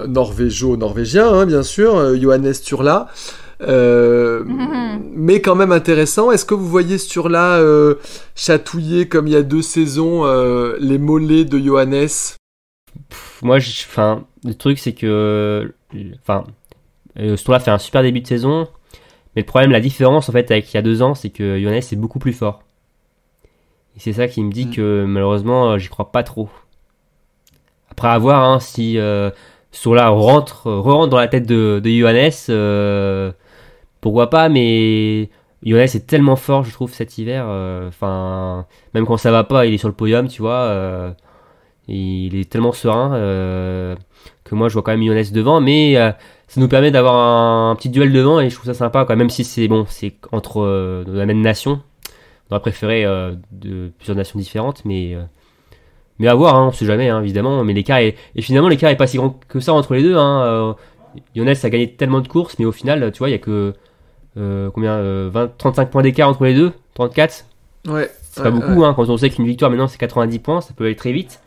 norvégico-norvégien, bien sûr, Johannes Sturla. Mais quand même intéressant. Est-ce que vous voyez Sturla chatouiller comme il y a 2 saisons les mollets de Johannes? Moi, le truc c'est que, Sturla fait un super début de saison, mais le problème, la différence en fait avec il y a 2 ans, c'est que Johannes est beaucoup plus fort. Et c'est ça qui me dit que malheureusement, j'y crois pas trop. Après, à voir si Sturla re-rentre dans la tête de Johannes. Pourquoi pas, mais Johannes est tellement fort, je trouve, cet hiver. Même quand ça va pas, il est sur le podium, tu vois. Il est tellement serein que moi, je vois quand même Johannes devant, mais ça nous permet d'avoir un petit duel devant, et je trouve ça sympa, quoi. Même si c'est entre la même nation. On aurait préféré de plusieurs nations différentes, mais à voir, on sait jamais, évidemment. Mais l'écart et finalement, l'écart est pas si grand que ça entre les deux. Johannes a gagné tellement de courses, mais au final, tu vois, il y a que 35 points d'écart entre les deux, 34. Ouais. C'est pas beaucoup, quand on sait qu'une victoire maintenant c'est 90 points, ça peut aller très vite.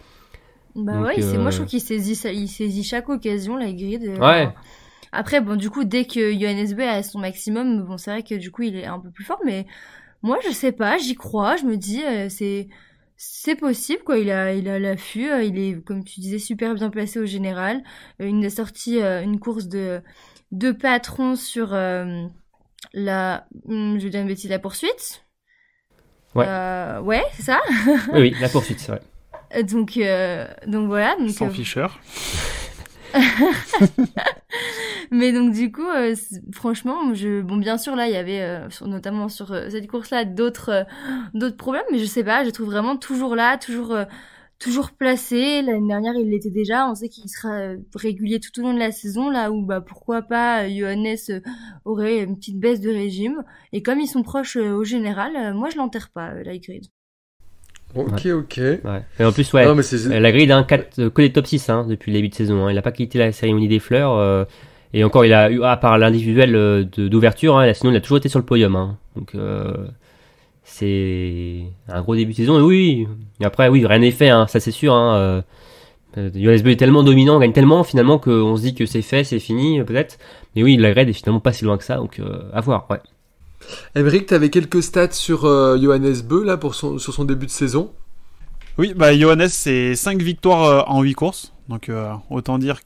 Donc, ouais, moi je trouve qu'il saisit chaque occasion, la grille. Ouais. Après, bon, du coup, dès que Johannes B a son maximum, bon, c'est vrai que du coup il est un peu plus fort, mais moi je sais pas, j'y crois, je me dis, c'est possible, quoi. Il a l'affût, il est, comme tu disais, super bien placé au général. Il a sorti une course de patron sur je vais dire une bêtise, la poursuite. Ouais. Ouais, c'est ça. Oui, la poursuite, c'est vrai. Donc voilà. Donc, Sans Fischer. Mais donc du coup, franchement, bien sûr là, il y avait notamment sur cette course-là d'autres problèmes, mais je sais pas, je trouve vraiment toujours là, toujours placé. L'année dernière, il l'était déjà. On sait qu'il sera régulier tout au long de la saison, là où pourquoi pas Johannes aurait une petite baisse de régime. Et comme ils sont proches au général, moi je l'enterre pas, la grid. Ok. Ouais. Et en plus, ouais, non, mais la grille que les top 6 depuis le début de saison. Il a pas quitté la cérémonie des fleurs. Et encore, il a eu, à part l'individuel d'ouverture, sinon il a toujours été sur le podium. Donc c'est un gros début de saison. Et oui. Et après, oui, rien n'est fait, ça c'est sûr. Johannes B est tellement dominant, gagne tellement finalement qu'on se dit que c'est fait, c'est fini peut-être. Mais oui, la grade est finalement pas si loin que ça. Donc à voir, ouais. Émeric, tu avais quelques stats sur Johannes B là, sur son début de saison. Oui, Johannes, c'est 5 victoires en 8 courses. Donc autant dire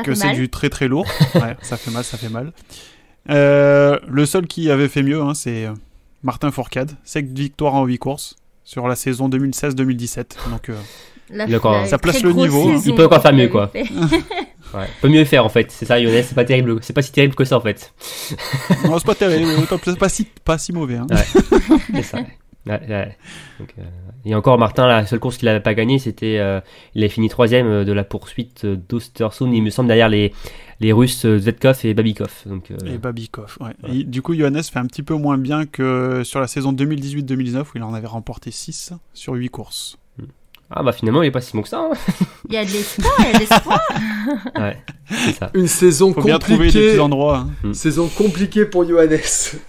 que c'est du très très lourd. Ouais, ça fait mal. Le seul qui avait fait mieux, c'est Martin Fourcade. 5 victoires en 8 courses sur la saison 2016-2017. Donc ça place le niveau. Il peut encore faire mieux, quoi. Ouais, peut mieux faire en fait, c'est ça. Johannes, c'est pas terrible, c'est pas si terrible que ça en fait. Non, c'est pas terrible, pas si mauvais. Ouais, c'est ça. Ouais. Donc, et encore Martin, la seule course qu'il n'avait pas gagnée, c'était il a fini 3ème de la poursuite d'Ostersund, il me semble, derrière les Russes Zetkov et Babikov. Donc, Et Babikov, ouais. Ouais. Et du coup, Johannes fait un petit peu moins bien que sur la saison 2018-2019 où il en avait remporté 6 sur 8 courses. Ah bah finalement il est pas si bon que ça. Hein. Il y a de l'espoir. Ouais, c'est ça. Une saison Faut bien trouver des petits compliquée. endroits. Hein. Saison compliquée pour Johannes.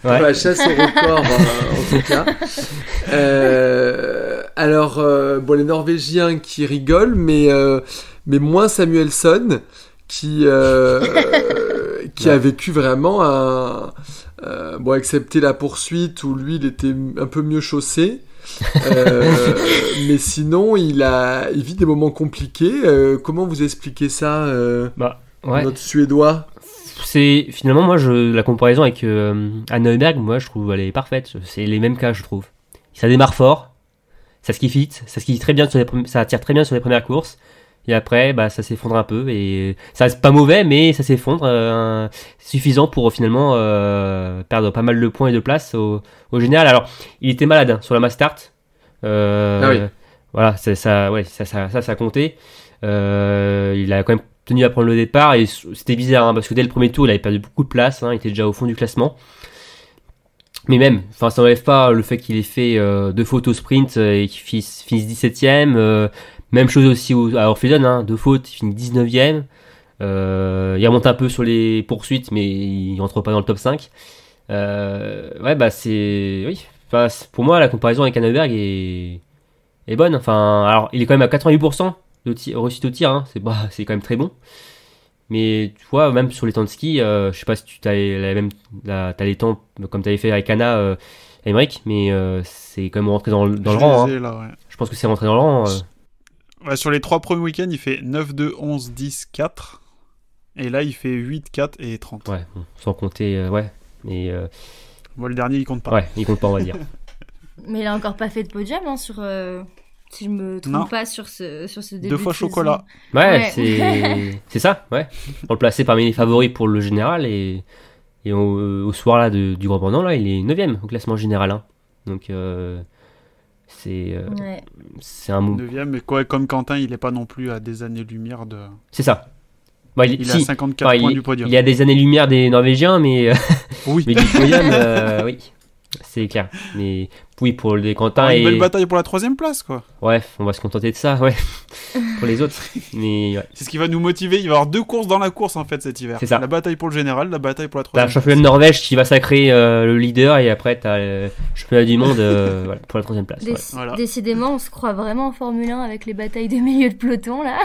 Pour Ouais. la chasse au record, en tout cas. Alors, bon, les Norvégiens qui rigolent, mais moins Samuelsson, qui a vécu vraiment bon, excepté la poursuite où lui, il était un peu mieux chaussé. Mais sinon, il vit des moments compliqués. Comment vous expliquez ça, Ouais. notre Suédois? C'est finalement moi la comparaison avec Anne Neuberg, moi je trouve elle est parfaite. C'est les mêmes cas je trouve. Ça démarre fort, ça ski très bien ça tire très bien sur les premières courses. Et après, bah, ça s'effondre un peu et ça c'est pas mauvais, mais ça s'effondre suffisant pour finalement perdre pas mal de points et de place au général. Alors, il était malade sur la mass start. Ah oui. Voilà, ça comptait. Il a quand même tenu à prendre le départ et c'était bizarre parce que dès le premier tour, il avait perdu beaucoup de place. Il était déjà au fond du classement. Mais même, enfin, ça n'enlève pas le fait qu'il ait fait 2 fautes au sprint et qu'il finisse 17ème. Même chose aussi à Orpheson, 2 fautes, il finit 19ème. Il remonte un peu sur les poursuites, mais il rentre pas dans le top 5. Ouais, bah c'est... Oui, enfin, pour moi, la comparaison avec Hanneberg est bonne. Enfin, alors, il est quand même à 88% de réussite au tir, c'est quand même très bon. Mais tu vois, même sur les temps de ski, je sais pas si tu t'as les temps comme tu avais fait avec Anna, Emmerich, mais c'est quand même rentré dans le rang. Là, ouais. Je pense que c'est rentré dans le rang. Ouais, sur les 3 premiers week-ends, il fait 9, 2, 11, 10, 4. Et là, il fait 8, 4 et 30. Ouais, bon, sans compter, ouais. Mais Bon, le dernier, il compte pas. ouais, il compte pas, on va dire. Mais il a encore pas fait de podium sur. Si je me trompe Non. pas sur ce début 2 fois de saison. chocolat. Ouais, Ouais. c'est ça, ouais. On le plaçait parmi les favoris pour le général et au soir là du Grand Pendant, là, il est 9ème au classement général. Donc Ouais. c'est un 9ème, mais quoi, comme Quentin, il est pas non plus à des années-lumière de. c'est ça. Bah, Il est à 54 enfin, points du podium. Il y a des années-lumière des Norvégiens, mais Oui. mais du podium, oui, c'est clair. Mais oui, pour les Quentin Une et belle bataille pour la 3ème place, quoi. ouais, on va se contenter de ça, ouais. Pour les autres, mais ouais. C'est ce qui va nous motiver. Il va y avoir 2 courses dans la course, en fait, cet hiver. C'est ça. La bataille pour le général, la bataille pour la T'as 3ème. le championnat de Norvège qui va sacrer le leader et après t'as le championnat du monde voilà, pour la 3ème place. Voilà. Décidément, on se croit vraiment en Formule 1 avec les batailles des milieux de peloton là.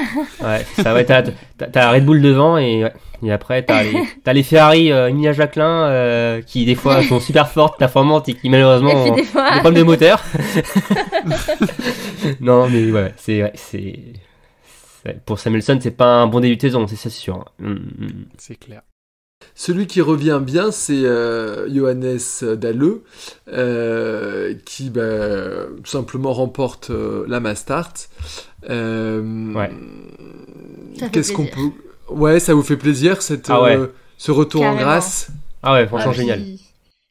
Ouais, ça va. T'as Red Bull devant et après t'as les Ferrari, Emilia Jacquelin qui des fois sont super fortes, performantes et qui malheureusement Et puis ont des fois- des problèmes de moteur. Non mais ouais, pour Samuelsson c'est pas un bon début de saison, c'est ça c'est sûr. C'est clair. Celui qui revient bien, c'est Johannes Dalleux, qui tout simplement remporte la Mastart. Ouais. Ça fait Qu'est-ce qu'on plaisir. peut... Ouais, ça vous fait plaisir, Ah ouais. ce retour en Carrément. grâce. Ah ouais, franchement Ah, puis, génial.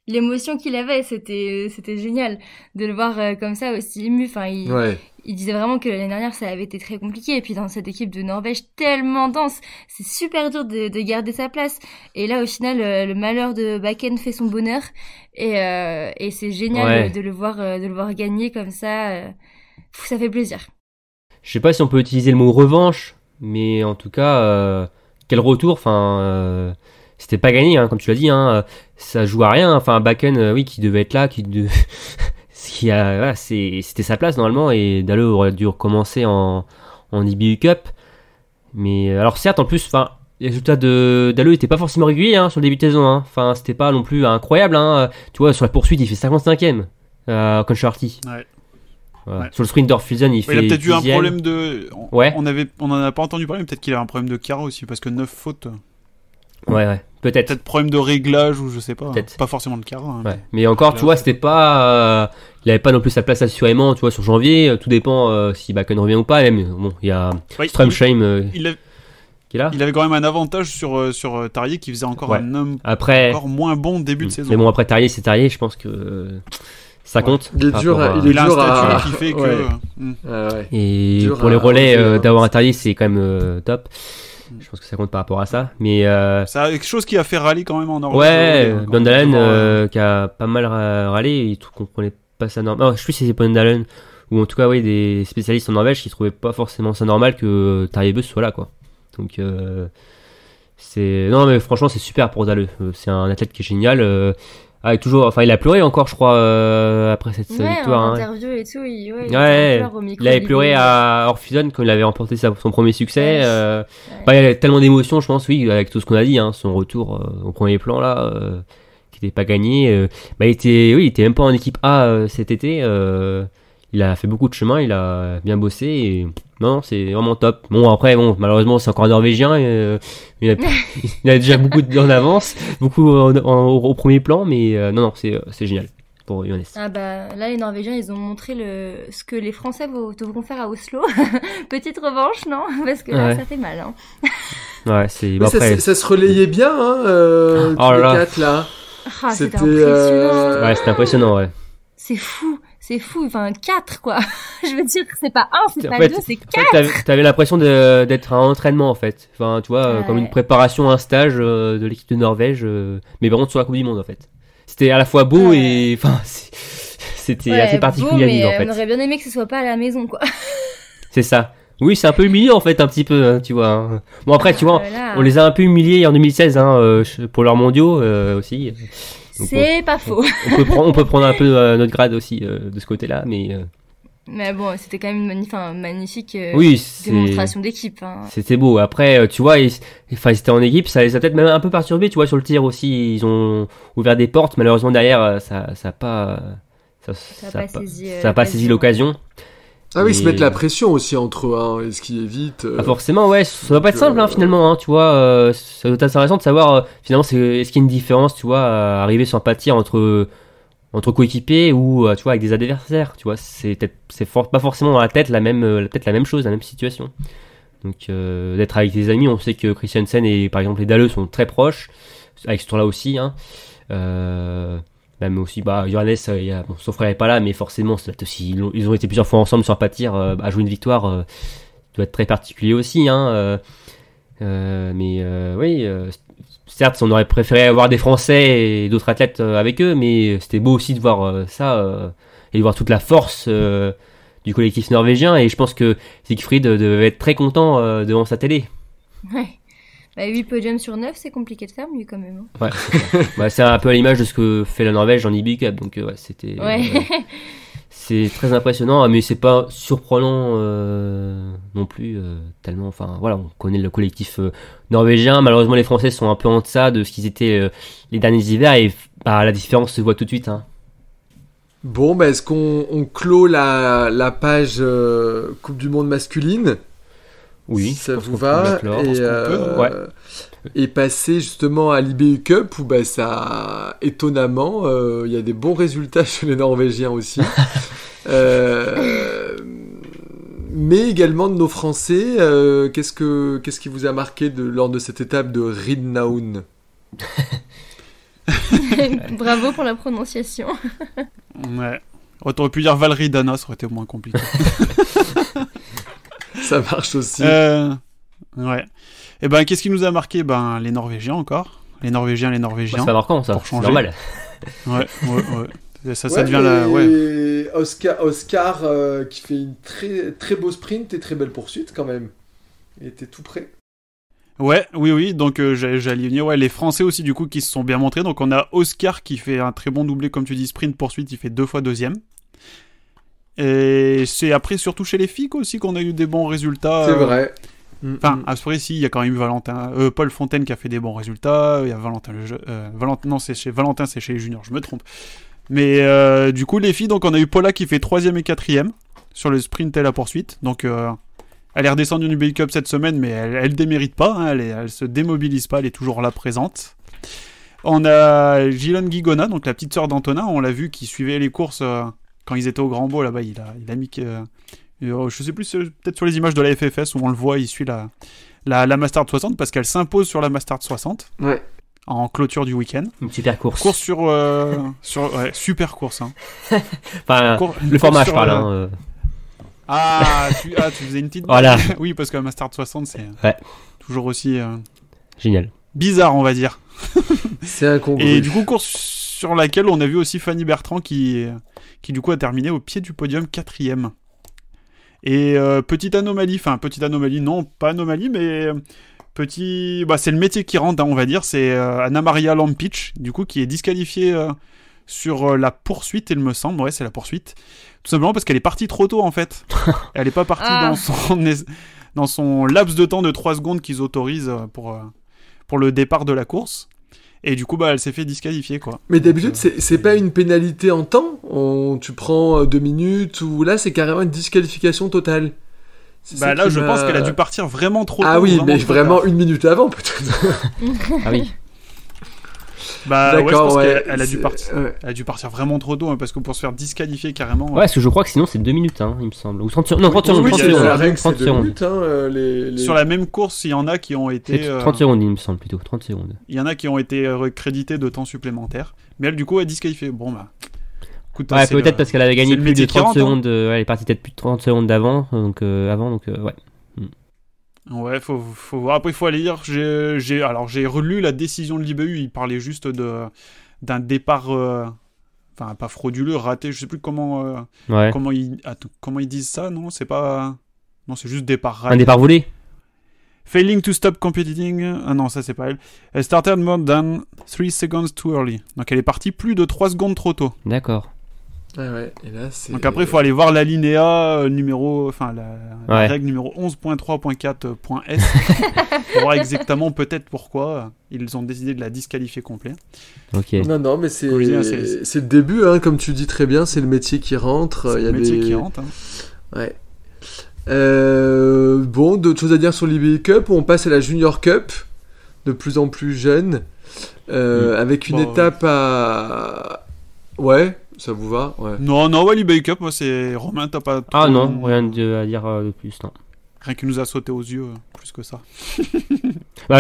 L'émotion qu'il avait, c'était génial de le voir comme ça aussi ému. Enfin, Ouais. il disait vraiment que l'année dernière ça avait été très compliqué et puis dans cette équipe de Norvège tellement dense, c'est super dur de garder sa place. Et là au final le malheur de Bakken fait son bonheur et c'est génial Ouais. de le voir gagner comme ça. Ça fait plaisir. Je sais pas si on peut utiliser le mot revanche, mais en tout cas, quel retour. Enfin, c'était pas gagné, comme tu l'as dit. Ça joue à rien. Enfin, Bakken, oui, qui devait être là, voilà, c'était sa place normalement, et Dalleux aurait dû recommencer en IBU Cup. Mais alors certes, en plus, enfin, les résultats de Dalleux étaient pas forcément réguliers sur le début de saison. Enfin, c'était pas non plus incroyable. Tu vois, sur la poursuite, il fait 55e à Concharty. Ouais. Voilà. Ouais. Sur le sprint d'Orfilsen, il Il fait a peut-être eu un 10e. problème de. Ouais. On en a pas entendu parler, mais peut-être qu'il a un problème de carreau aussi, parce que 9 fautes. Ouais, peut-être. Peut-être problème de réglage ou je sais pas. Peut-être. Pas forcément de carreau. Ouais. Mais encore, tu vois, c'était pas. Il avait pas non plus sa place assurément, tu vois, sur janvier. Tout dépend si Bakken revient ou pas. Même, bon, il y a Ouais, Strömsheim qui est là. il avait quand même un avantage sur Tarier qui faisait encore Ouais. un homme Après. encore moins bon début de saison. Mais bon, après Tarier, c'est Tarier. Je pense que Ça compte. Il est par dur, rapport à- il est a un dur à... statut qui fait que. Ouais. Ouais. Et Dur pour les à relais, enlever, hein. d'avoir interdit, c'est quand même top. Je pense que ça compte par rapport à ça. Mais C'est quelque chose qui a fait rallye quand même en Norvège. ouais, Quand même, Bjørndalen toujours, qui a pas mal râlé, il comprenait pas ça normal. Je sais plus si c'est Bjørndalen ou en tout cas oui des spécialistes en Norvège qui trouvaient pas forcément ça normal que Tarjei Bø soit là quoi. Donc c'est non mais franchement c'est super pour Dale. C'est un athlète qui est génial. Avec toujours, enfin il a pleuré encore je crois après cette Ouais, victoire. en Hein. interview et tout, il Ouais, était en pleurs au micro il avait vidéo. pleuré à Orpheusden quand il avait remporté son premier succès. Ouais. Bah, il y a tellement d'émotions, je pense, oui, avec tout ce qu'on a dit, hein, son retour au premier plan là, qui n'était pas gagné. Bah, il était même pas en équipe A cet été. Il a fait beaucoup de chemin, il a bien bossé. Et... Non, c'est vraiment top. Bon, après, malheureusement, c'est encore un Norvégien. Il a déjà beaucoup en avance, beaucoup au premier plan, mais non, c'est génial pour Johannes. Ah bah là les Norvégiens ils ont montré ce que les Français devront faire à Oslo. Petite revanche non? Parce que là Ouais. ça fait mal hein. Ouais, c'est. Mais Bah, après, ça se relayait bien, hein, Oh tous là les là. 4 là. Ah c'était C'était, impressionnant. ouais, c'est impressionnant, ouais. C'est fou, enfin 4 quoi. Je veux dire c'est pas 1, c'est En pas fait, 2, c'est En 4. fait, t'avais l'impression d'être un entraînement en fait. Enfin, tu vois, comme une préparation à un stage de l'équipe de Norvège, mais par contre sur la Coupe du Monde en fait. C'était à la fois beau et, enfin, c'était assez particulier à vivre en On aurait fait. bien aimé que ce soit pas à la maison quoi. C'est ça. Oui, c'est un peu humiliant en fait, un petit peu, hein, tu vois. Hein. Bon après, tu vois, Voilà. on les a un peu humiliés en 2016 hein, pour leurs mondiaux aussi. Donc, C'est pas faux. on peut prendre un peu notre grade aussi de ce côté-là, mais Mais bon, c'était quand même une magnifique oui, c'est. démonstration d'équipe. Hein. C'était beau. Après, tu vois, ils étaient en équipe, ça les a peut-être même un peu perturbés, tu vois, sur le tir aussi. Ils ont ouvert des portes. Malheureusement, derrière, ça a pas saisi l'occasion. Ah oui, ils se Et- mettent la pression aussi entre eux, hein, et ce qui évite. Ah, forcément, ouais, ça doit pas être simple, hein, finalement, hein, tu vois. Ça doit être intéressant de savoir, finalement, est-ce qu'il y a une différence, tu vois, à arriver sur un pas de tir entre coéquipiers ou, tu vois, avec des adversaires, tu vois. Pas forcément dans la tête peut-être la même chose, la même situation. Donc, d'être avec des amis, on sait que Christiansen et, par exemple, les Dalleux sont très proches, avec ce tour-là aussi, hein. Même aussi, Johannes, son frère n'est pas là, mais forcément, ils ont été plusieurs fois ensemble sur un pas de tir, à jouer une victoire, doit être très particulier aussi, hein. Oui, certes, on aurait préféré avoir des Français et d'autres athlètes avec eux, mais c'était beau aussi de voir ça et de voir toute la force du collectif norvégien. Et je pense que Siegfried devait être très content devant sa télé. Ouais. 8 podiums sur 9, c'est compliqué de faire mieux quand même. Hein. Ouais, c'est ça. C'est un peu à l'image de ce que fait la Norvège en IBU Cup, donc ouais, c'était. Ouais. C'est très impressionnant, mais c'est pas surprenant non plus tellement. Enfin, voilà, on connaît le collectif norvégien. Malheureusement, les Français sont un peu en deçà de ce qu'ils étaient les derniers hivers, et la différence se voit tout de suite. Hein. Bon, est-ce qu'on clôt la page Coupe du Monde masculine? Oui, si ça je pense vous qu'on va. peut la clore. Et passer justement à l'IBU Cup où ça, étonnamment, il y a des bons résultats chez les Norvégiens aussi. Mais également de nos Français. Qu'est-ce qui vous a marqué lors de cette étape de Ridnaun? Bravo pour la prononciation. Ouais. T'aurais pu dire Valérie Dana, ça aurait été moins compliqué. Ça marche aussi. Ouais. Et qu'est-ce qui nous a marqué? Les Norvégiens encore. Les Norvégiens. C'est pas marquant, ça. Pour C'est changer. normal. Ouais. Ça devient la. Ouais. Et Oscar qui fait une très, très beau sprint et très belle poursuite quand même. Il était tout près. Ouais, oui. Donc, j'allais venir. Ouais, les Français aussi, du coup, qui se sont bien montrés. Donc, on a Oscar qui fait un très bon doublé, comme tu dis, sprint, poursuite. Il fait 2 fois deuxième. Et c'est après, surtout chez les filles aussi, qu'on a eu des bons résultats. C'est vrai. Enfin, après, si, il y a quand même eu Paul Fontaine qui a fait des bons résultats. Il y a non, c'est chez Valentin, c'est chez les juniors, je me trompe. Mais du coup, les filles, donc on a eu Paula qui fait 3e et 4e sur le sprint et la poursuite. Donc, elle est redescendue du Bay Cup cette semaine, mais elle démérite pas. Hein, elle se démobilise pas, elle est toujours là présente. On a Gilon Guigona, donc la petite sœur d'Antonin, on l'a vu, qui suivait les courses quand ils étaient au Grand Beau là-bas. Il a mis. Je sais plus, peut-être sur les images de la FFS où on le voit, il suit la Mastart 60 parce qu'elle s'impose sur la Mastart 60. Ouais. en clôture du week-end. Une super course. Course super course. Hein. Enfin, le format, je parle. Hein. Tu faisais une petite. Voilà. Oui, parce que la Mastart 60, c'est toujours aussi génial. Bizarre, on va dire. C'est incongru. Et du coup, course sur laquelle on a vu aussi Fanny Bertrand qui du coup a terminé au pied du podium 4ème. Et petite anomalie, non, pas anomalie, mais c'est le métier qui rentre, hein, on va dire, c'est Anna Maria Lampic, du coup, qui est disqualifiée sur la poursuite, il me semble, ouais, c'est la poursuite, tout simplement parce qu'elle est partie trop tôt, en fait. Elle est pas partie dans son laps de temps de 3 secondes qu'ils autorisent pour le départ de la course. Et du coup, elle s'est fait disqualifier, quoi. Mais d'habitude, c'est pas une pénalité en temps. Tu prends 2 minutes, ou là, c'est carrément une disqualification totale. Là, je pense qu'elle a dû partir vraiment trop tôt. Ah oui, mais vraiment 1 minute avant, peut-être. Ah oui. Je pense qu'elle a dû partir vraiment trop tôt, hein, parce que pour se faire disqualifier carrément... Ouais, parce que je crois que sinon c'est 2 minutes, hein, il me semble. Ou 30 secondes. Non, 30 secondes. 30 secondes. Sur la même course, il y en a qui ont été... 30 secondes, il me semble, plutôt. 30 secondes. Il y en a qui ont été crédités de temps supplémentaire. Mais elle, du coup, est disqualifiée. Bon, écoute, ouais, peut-être parce qu'elle avait gagné plus de 30 secondes. Hein. Elle est partie peut-être plus de 30 secondes d'avant. Donc, ouais. Ouais, faut voir. Après, il faut aller lire. J'ai relu la décision de l'IBU. Il parlait juste d'un départ, pas frauduleux, raté. Je sais plus comment ils disent ça. Non, c'est pas. Non, c'est juste départ raté. Un départ volé. Failing to stop competing. Ah non, ça c'est pas elle. Elle started more than 3 seconds too early. Donc elle est partie plus de 3 secondes trop tôt. D'accord. Ouais. Et là, c'est... Donc après, il faut aller voir l'alinéa la règle numéro 11.3.4.s pour voir exactement peut-être pourquoi ils ont décidé de la disqualifier complet. Ok. Non, mais c'est le début, hein, comme tu dis très bien, c'est le métier qui rentre. C'est le métier qui rentre. Hein. Ouais. D'autres choses à dire sur l'IBU Cup. On passe à la Junior Cup, de plus en plus jeune, avec une étape à... Ouais, ça vous va? Ouais. Non, l'IBU Cup, moi c'est... Romain, t'as pas... Ah non, rien à dire de plus, non. Rien qui nous a sauté aux yeux, plus que ça.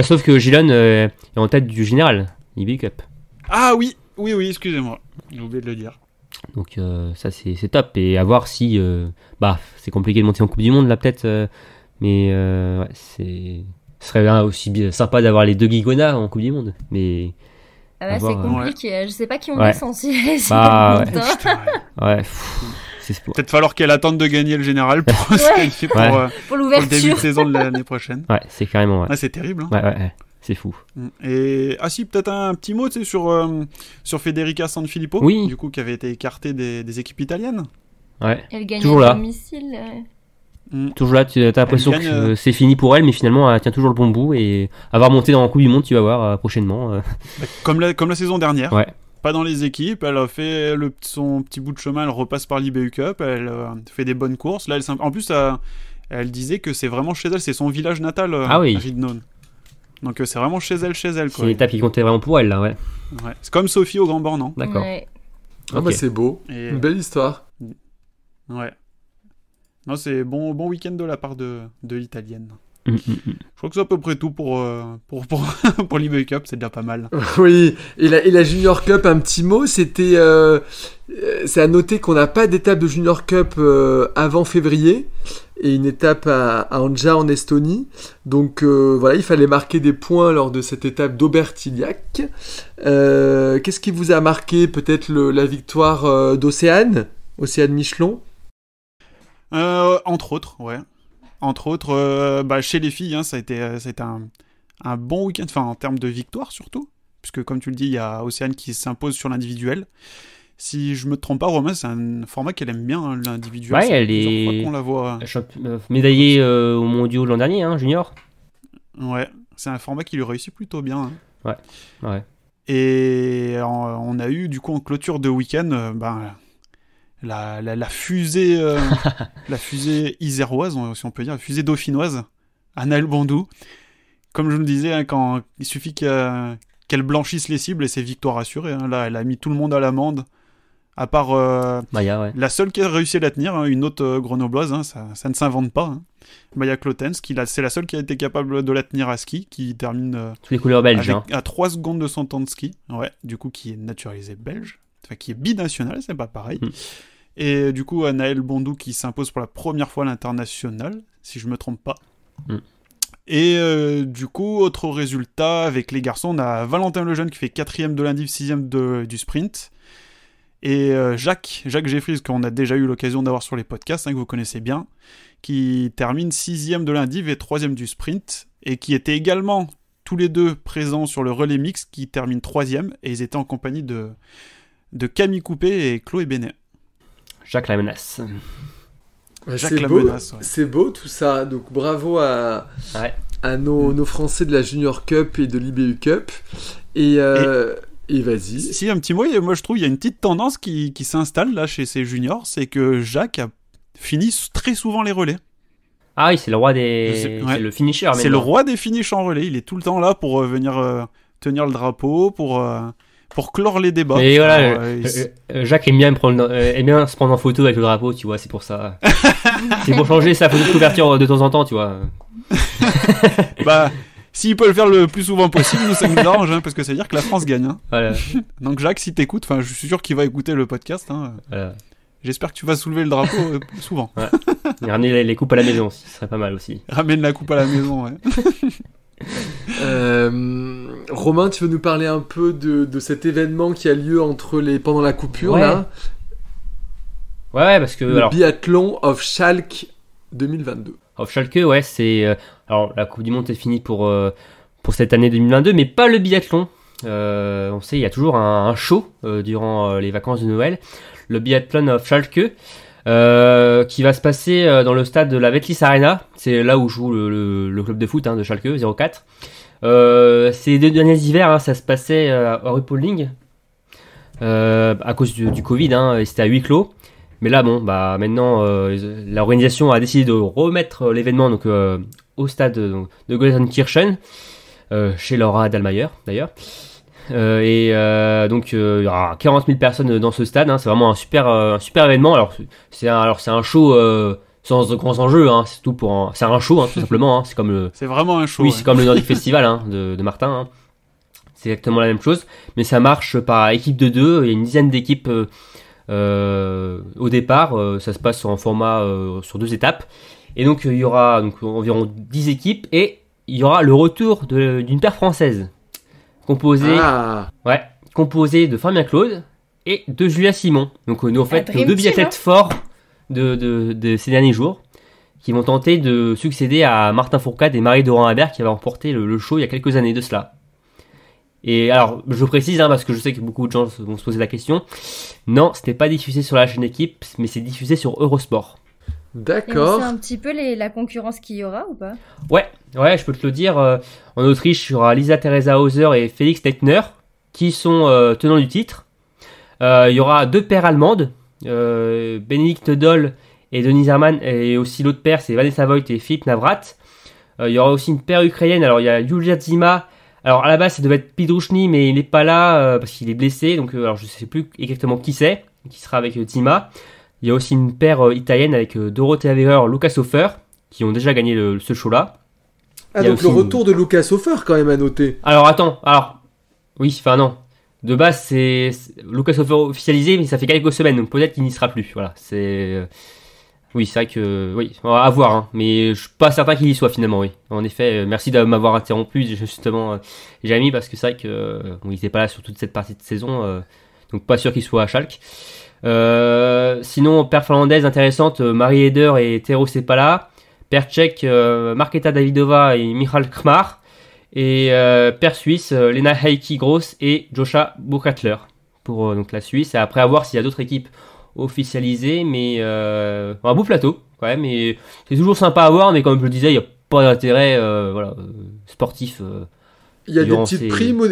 Sauf que Gilon est en tête du général, IBU Cup. Ah oui, excusez-moi, j'ai oublié de le dire. Donc ça c'est top, et à voir si... c'est compliqué de monter en Coupe du Monde là peut-être, mais ce serait aussi sympa d'avoir les 2 Guigona en Coupe du Monde, mais... c'est compliqué, je sais pas qui on descend si c'est peut-être falloir qu'elle attende de gagner le général pour pour l'ouverture. Pour le début de saison de l'année prochaine. Ouais, c'est carrément c'est terrible. Hein. Ouais, c'est fou. Et peut-être un petit mot sur Federica Sanfilippo, du coup qui avait été écartée des équipes italiennes. Ouais. Elle gagne toujours à là. Domicile. Toujours là, tu as l'impression que c'est fini pour elle, mais finalement elle tient toujours le bon bout, et avoir monté dans la Coupe du Monde, tu vas voir prochainement. Comme la saison dernière. Ouais. Pas dans les équipes, elle a fait son petit bout de chemin, elle repasse par l'IBU Cup, elle fait des bonnes courses. Là, en plus, elle disait que c'est vraiment chez elle, c'est son village natal, Ridnon. Donc c'est vraiment chez elle. Quoi. C'est une étape qui comptait vraiment pour elle, là, ouais. C'est comme Sophie au Grand Bornand. D'accord. Ouais. C'est beau. Une belle histoire. Ouais. Non, c'est bon week-end de la part de l'italienne. Je crois que c'est à peu près tout pour l'IBU Cup, c'est déjà pas mal. Oui, et la Junior Cup, un petit mot, c'était... c'est à noter qu'on n'a pas d'étape de Junior Cup avant février, et une étape à Anja en Estonie. Donc il fallait marquer des points lors de cette étape d'Aubertillac. Qu'est-ce qui vous a marqué? Peut-être la victoire d'Océane Michelon? Entre autres, ouais. Entre autres, chez les filles, ça a été un bon week-end, en termes de victoire surtout, puisque comme tu le dis, il y a Océane qui s'impose sur l'individuel. Si je me trompe pas, Romain, c'est un format qu'elle aime bien, l'individuel. Ouais, elle est fois qu'on la voit. Médaillée aux mondiaux l'an dernier, junior. Ouais, c'est un format qui lui réussit plutôt bien. Hein. Ouais. Et on a eu, du coup, en clôture de week-end, la fusée la fusée iséroise, si on peut dire, la fusée dauphinoise, Anaëlle Bandou. Comme je le disais, quand il suffit qu'elle blanchisse les cibles et c'est victoire assurée. Là, elle a mis tout le monde à l'amende, à part Maya, ouais. la seule qui a réussi à la tenir, une autre grenobloise, ça ne s'invente pas. Il y a Clotens, c'est la seule qui a été capable de la tenir à ski, qui termine Toutes les couleurs belges. à 3 secondes de son temps de ski. Ouais, du coup, qui est naturalisé belge. Enfin, qui est binational, c'est pas pareil. Et du coup, Anaël Bondou qui s'impose pour la première fois à l'international, si je me trompe pas. Et du coup, autre résultat, avec les garçons, on a Valentin Lejeune qui fait 4ème de l'indiv, 6ème du sprint. Et Jacques Jeffries, qu'on a déjà eu l'occasion d'avoir sur les podcasts, que vous connaissez bien, qui termine 6ème de l'indiv et 3ème du sprint, et qui étaient également tous les deux présents sur le relais mix, qui termine 3ème, et ils étaient en compagnie de Camille Coupé et Chloé Bénet. Jacques la menace. C'est beau tout ça, donc bravo à nos Français de la Junior Cup et de l'IBU Cup. Et vas-y. Si, un petit mot, moi je trouve il y a une petite tendance qui s'installe là chez ces juniors, c'est que Jacques a fini très souvent les relais. Ah oui, c'est le roi des... C'est le finisher. C'est le roi des finishes en relais, il est tout le temps là pour venir tenir le drapeau, pour clore les débats. Et voilà, Jacques aime bien se prendre en photo avec le drapeau, tu vois, c'est pour ça. C'est pour changer sa photo de couverture de temps en temps, tu vois. S'il peut le faire le plus souvent possible, nous ça nous arrange, parce que ça veut dire que la France gagne. Voilà. Donc Jacques, si t'écoutes, je suis sûr qu'il va écouter le podcast. Voilà. J'espère que tu vas soulever le drapeau souvent. Ouais. Et ramener les coupes à la maison aussi, ce serait pas mal aussi. Ramène la coupe à la maison, ouais. Romain, tu veux nous parler un peu de cet événement qui a lieu pendant la coupure là? Ouais, parce que le biathlon of Schalke 2022. Of Schalke, ouais, c'est alors la Coupe du Monde est finie pour cette année 2022, mais pas le biathlon. On sait, il y a toujours un show durant les vacances de Noël, le biathlon of Schalke. Qui va se passer dans le stade de la Vetlis Arena. C'est là où joue le club de foot de Schalke 04. Ces 2 derniers hivers, ça se passait à Ruhpolding à cause du Covid, et c'était à huis clos. Mais là, maintenant, l'organisation a décidé de remettre l'événement donc au stade de Gelsenkirchen, chez Laura Dahlmeier d'ailleurs. Donc il y aura 40 000 personnes dans ce stade, c'est vraiment un super événement. Alors c'est un show sans grands enjeux, c'est tout c'est un show tout simplement, c'est vraiment un show. Oui, c'est comme le Nordic Festival de Martin, c'est exactement la même chose, mais ça marche par équipe de 2, il y a une dizaine d'équipes au départ, ça se passe en format sur 2 étapes, et donc il y aura environ 10 équipes, et il y aura le retour d'une paire française composé de Fabien Claude et de Julia Simon. Donc nos 2 biathlètes forts de ces derniers jours, qui vont tenter de succéder à Martin Fourcade et Marie Doran-Habert, qui avaient remporté le show il y a quelques années de cela. Et alors, je précise, parce que je sais que beaucoup de gens vont se poser la question, non, c'était pas diffusé sur la chaîne Équipe, mais c'est diffusé sur Eurosport. D'accord. Et on sait un petit peu la concurrence qu'il y aura ou pas? Ouais, je peux te le dire. En Autriche, il y aura Lisa Theresa Hauser et Félix Leitner, qui sont tenants du titre. Il y aura 2 paires allemandes, Bénédicte Doll et Denise Hermann, et aussi l'autre paire, c'est Vanessa Voigt et Philippe Navrat. Il y aura aussi une paire ukrainienne, alors il y a Yulia Zima. Alors à la base, ça devait être Pidrushny, mais il n'est pas là parce qu'il est blessé, donc alors je sais plus exactement qui c'est, qui sera avec Zima. Il y a aussi une paire italienne avec Dorothea Weber, Lucas Hofer, qui ont déjà gagné ce show-là. Donc le retour de Lucas Hofer quand même à noter. Alors attends, non. De base, c'est Lucas Hofer officialisé, mais ça fait quelques semaines, donc peut-être qu'il n'y sera plus. Voilà, c'est... Oui, c'est vrai que... Oui, on va à voir, mais je suis pas certain qu'il y soit finalement, oui. En effet, merci de m'avoir interrompu, justement, Jérémy, parce que c'est vrai que il n'était pas là sur toute cette partie de saison, donc pas sûr qu'il soit à Schalke. Sinon, paire finlandaise intéressante, Marie Eder et Tero Sepala. Paire tchèque, Marketa Davidova et Michal Kmar. Et paire suisse, Lena Heikki-Gross et Joshua Burkhalter pour donc la Suisse. Et après, à voir s'il y a d'autres équipes officialisées, mais un beau plateau quand même. Et c'est toujours sympa à voir, mais comme je le disais, il n'y a pas d'intérêt sportif. Il y a des petites primes, ou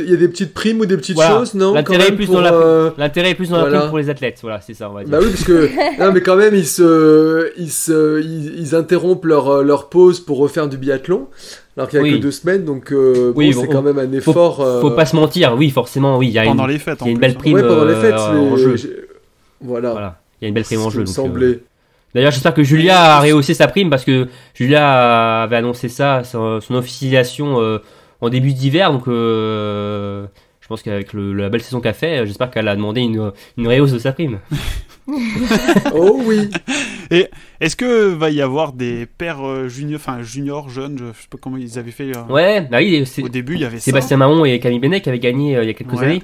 des petites choses, non? L'intérêt est plus dans la prime pour les athlètes, voilà, c'est ça, on va dire. Bah oui, parce que non, mais quand même, ils interrompent leur pause pour refaire du biathlon, alors qu'il y a que 2 semaines, donc c'est quand même un effort. Faut pas se mentir, oui, forcément, oui, il y a pendant les fêtes, il y a une belle prime pendant les fêtes, en jeu. Voilà. Il y a une belle prime en jeu. Donc, semblait. D'ailleurs, j'espère que Julia a rehaussé sa prime parce que Julia avait annoncé ça, son officialisation en début d'hiver. Donc, je pense qu'avec la belle saison qu'elle fait, j'espère qu'elle a demandé une rehausse de sa prime. Oh oui. Et est-ce que va y avoir des pairs juniors, jeunes, je sais pas comment ils avaient fait. Ouais, bah oui, Au début, il y avait Sébastien Mahon et Camille Benet qui avaient gagné il y a quelques Ouais. années.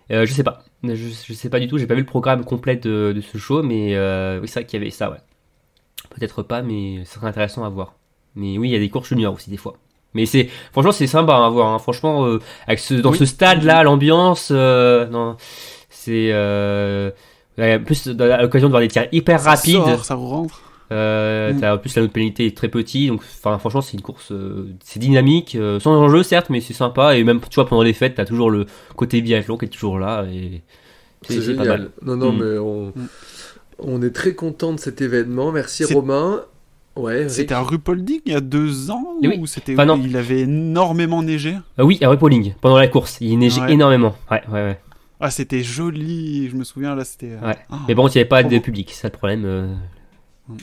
Je sais pas. Je sais pas du tout, j'ai pas vu le programme complet de ce show, mais oui, c'est vrai qu'il y avait ça, ouais. Peut-être pas, mais ça serait intéressant à voir. Mais oui, il y a des courses juniors aussi, des fois. Mais franchement, c'est sympa à voir, hein. Franchement, avec ce stade-là, l'ambiance, non, c'est, en plus, à l'occasion de voir des tirs hyper rapides. Ça rentre. T'as en plus la note pénalité est très petit, donc franchement c'est une course, c'est dynamique, sans enjeu certes, mais c'est sympa, et même tu vois pendant les fêtes t'as toujours le côté biathlon qui est toujours là, et C'est pas génial. mal. Non, mais on est très content de cet événement. Merci Romain. Ouais, Eric. C'était à Ruhpolding il y a 2 ans Oui. ou c'était Enfin, non. il avait énormément neigé. Oui, à Ruhpolding, pendant la course, il neigeait Ouais. énormément. Ouais. Ah, c'était joli, je me souviens là, c'était. Ouais. Ah. Mais bon, il n'y avait pas trop de beau. public, c'est ça le problème.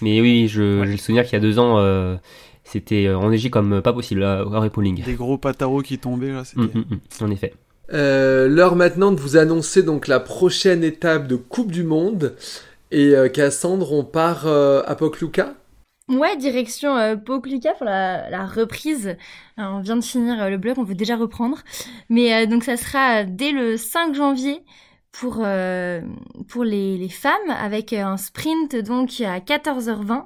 Mais oui, j'ai le souvenir qu'il y a 2 ans, c'était enneigé comme pas possible à Ruhpolding. Des gros pataros qui tombaient là, c'était. En effet. L'heure maintenant de vous annoncer donc la prochaine étape de Coupe du Monde. Et Cassandre, on part à Pokluka. Ouais, direction Pokluka pour la reprise. Alors, on vient de finir le bloc, on veut déjà reprendre. Mais donc ça sera dès le 5 janvier pour les femmes avec un sprint donc à 14h20.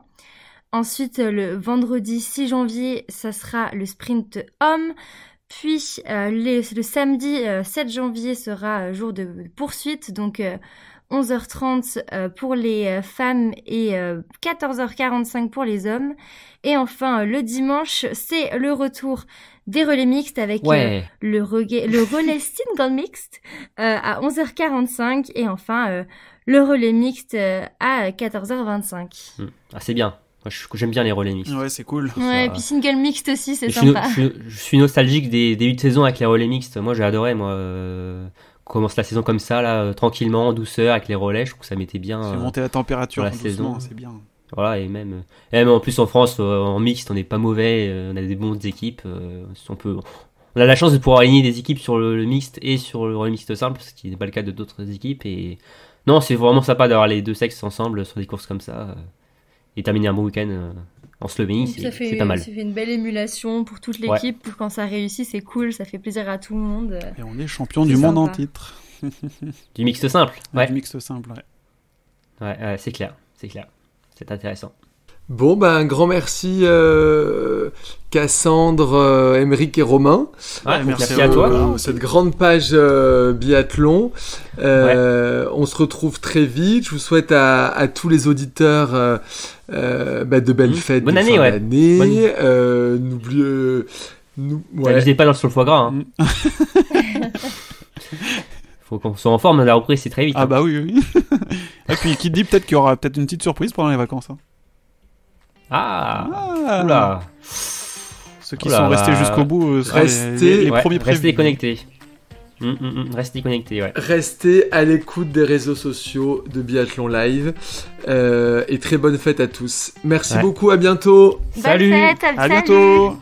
Ensuite, le vendredi 6 janvier, ça sera le sprint homme. Puis le samedi 7 janvier sera jour de poursuite, donc 11h30 pour les femmes et 14h45 pour les hommes. Et enfin, le dimanche, c'est le retour des relais mixtes avec le relais single mixte à 11h45 et enfin le relais mixte à 14h25. Ah, c'est bien. Moi, j'aime bien les relais mixtes. Ouais, c'est cool. Ouais, et puis single mixte aussi, c'est sympa. Je suis nostalgique des débuts de saison avec les relais mixtes. Moi, j'ai adoré, commence la saison comme ça, là, tranquillement, en douceur, avec les relais. Je trouve que ça mettait bien. C'est monter la température la doucement, saison. c'est bien. Voilà, et même en plus en France, en mixte, on n'est pas mauvais, on a des bonnes équipes. On a la chance de pouvoir aligner des équipes sur le mixte et sur le relais mixte simple, ce qui n'est pas le cas de d'autres équipes. Et non, c'est vraiment sympa d'avoir les deux sexes ensemble sur des courses comme ça. Et terminer un bon week-end en Slovénie, c'est pas mal. Ça fait une belle émulation pour toute l'équipe. Quand ça réussit, c'est cool, ça fait plaisir à tout le monde. Et on est champion du monde en titre. Du mixte simple, ouais. Du mixte simple, ouais. Ouais, c'est clair. C'est intéressant. Bon, un grand merci Cassandre, Émeric et Romain. Merci à toi. Cette grande page biathlon. On se retrouve très vite. Je vous souhaite à tous les auditeurs de belles fêtes. Bonne année, ouais. N'oubliez pas sur le foie gras. Hein. Faut qu'on soit en forme, la reprise c'est très vite. Ah bah oui. Et puis qui te dit peut-être qu'il y aura peut-être une petite surprise pendant les vacances. Hein. Oula. Ceux qui sont restés jusqu'au bout seront les premiers prévus. Restez connectés. Restez connectés, ouais. Restez à l'écoute des réseaux sociaux de Biathlon Live. Et très bonne fête à tous. Merci beaucoup, à bientôt. Salut. Bonne fête, à bientôt.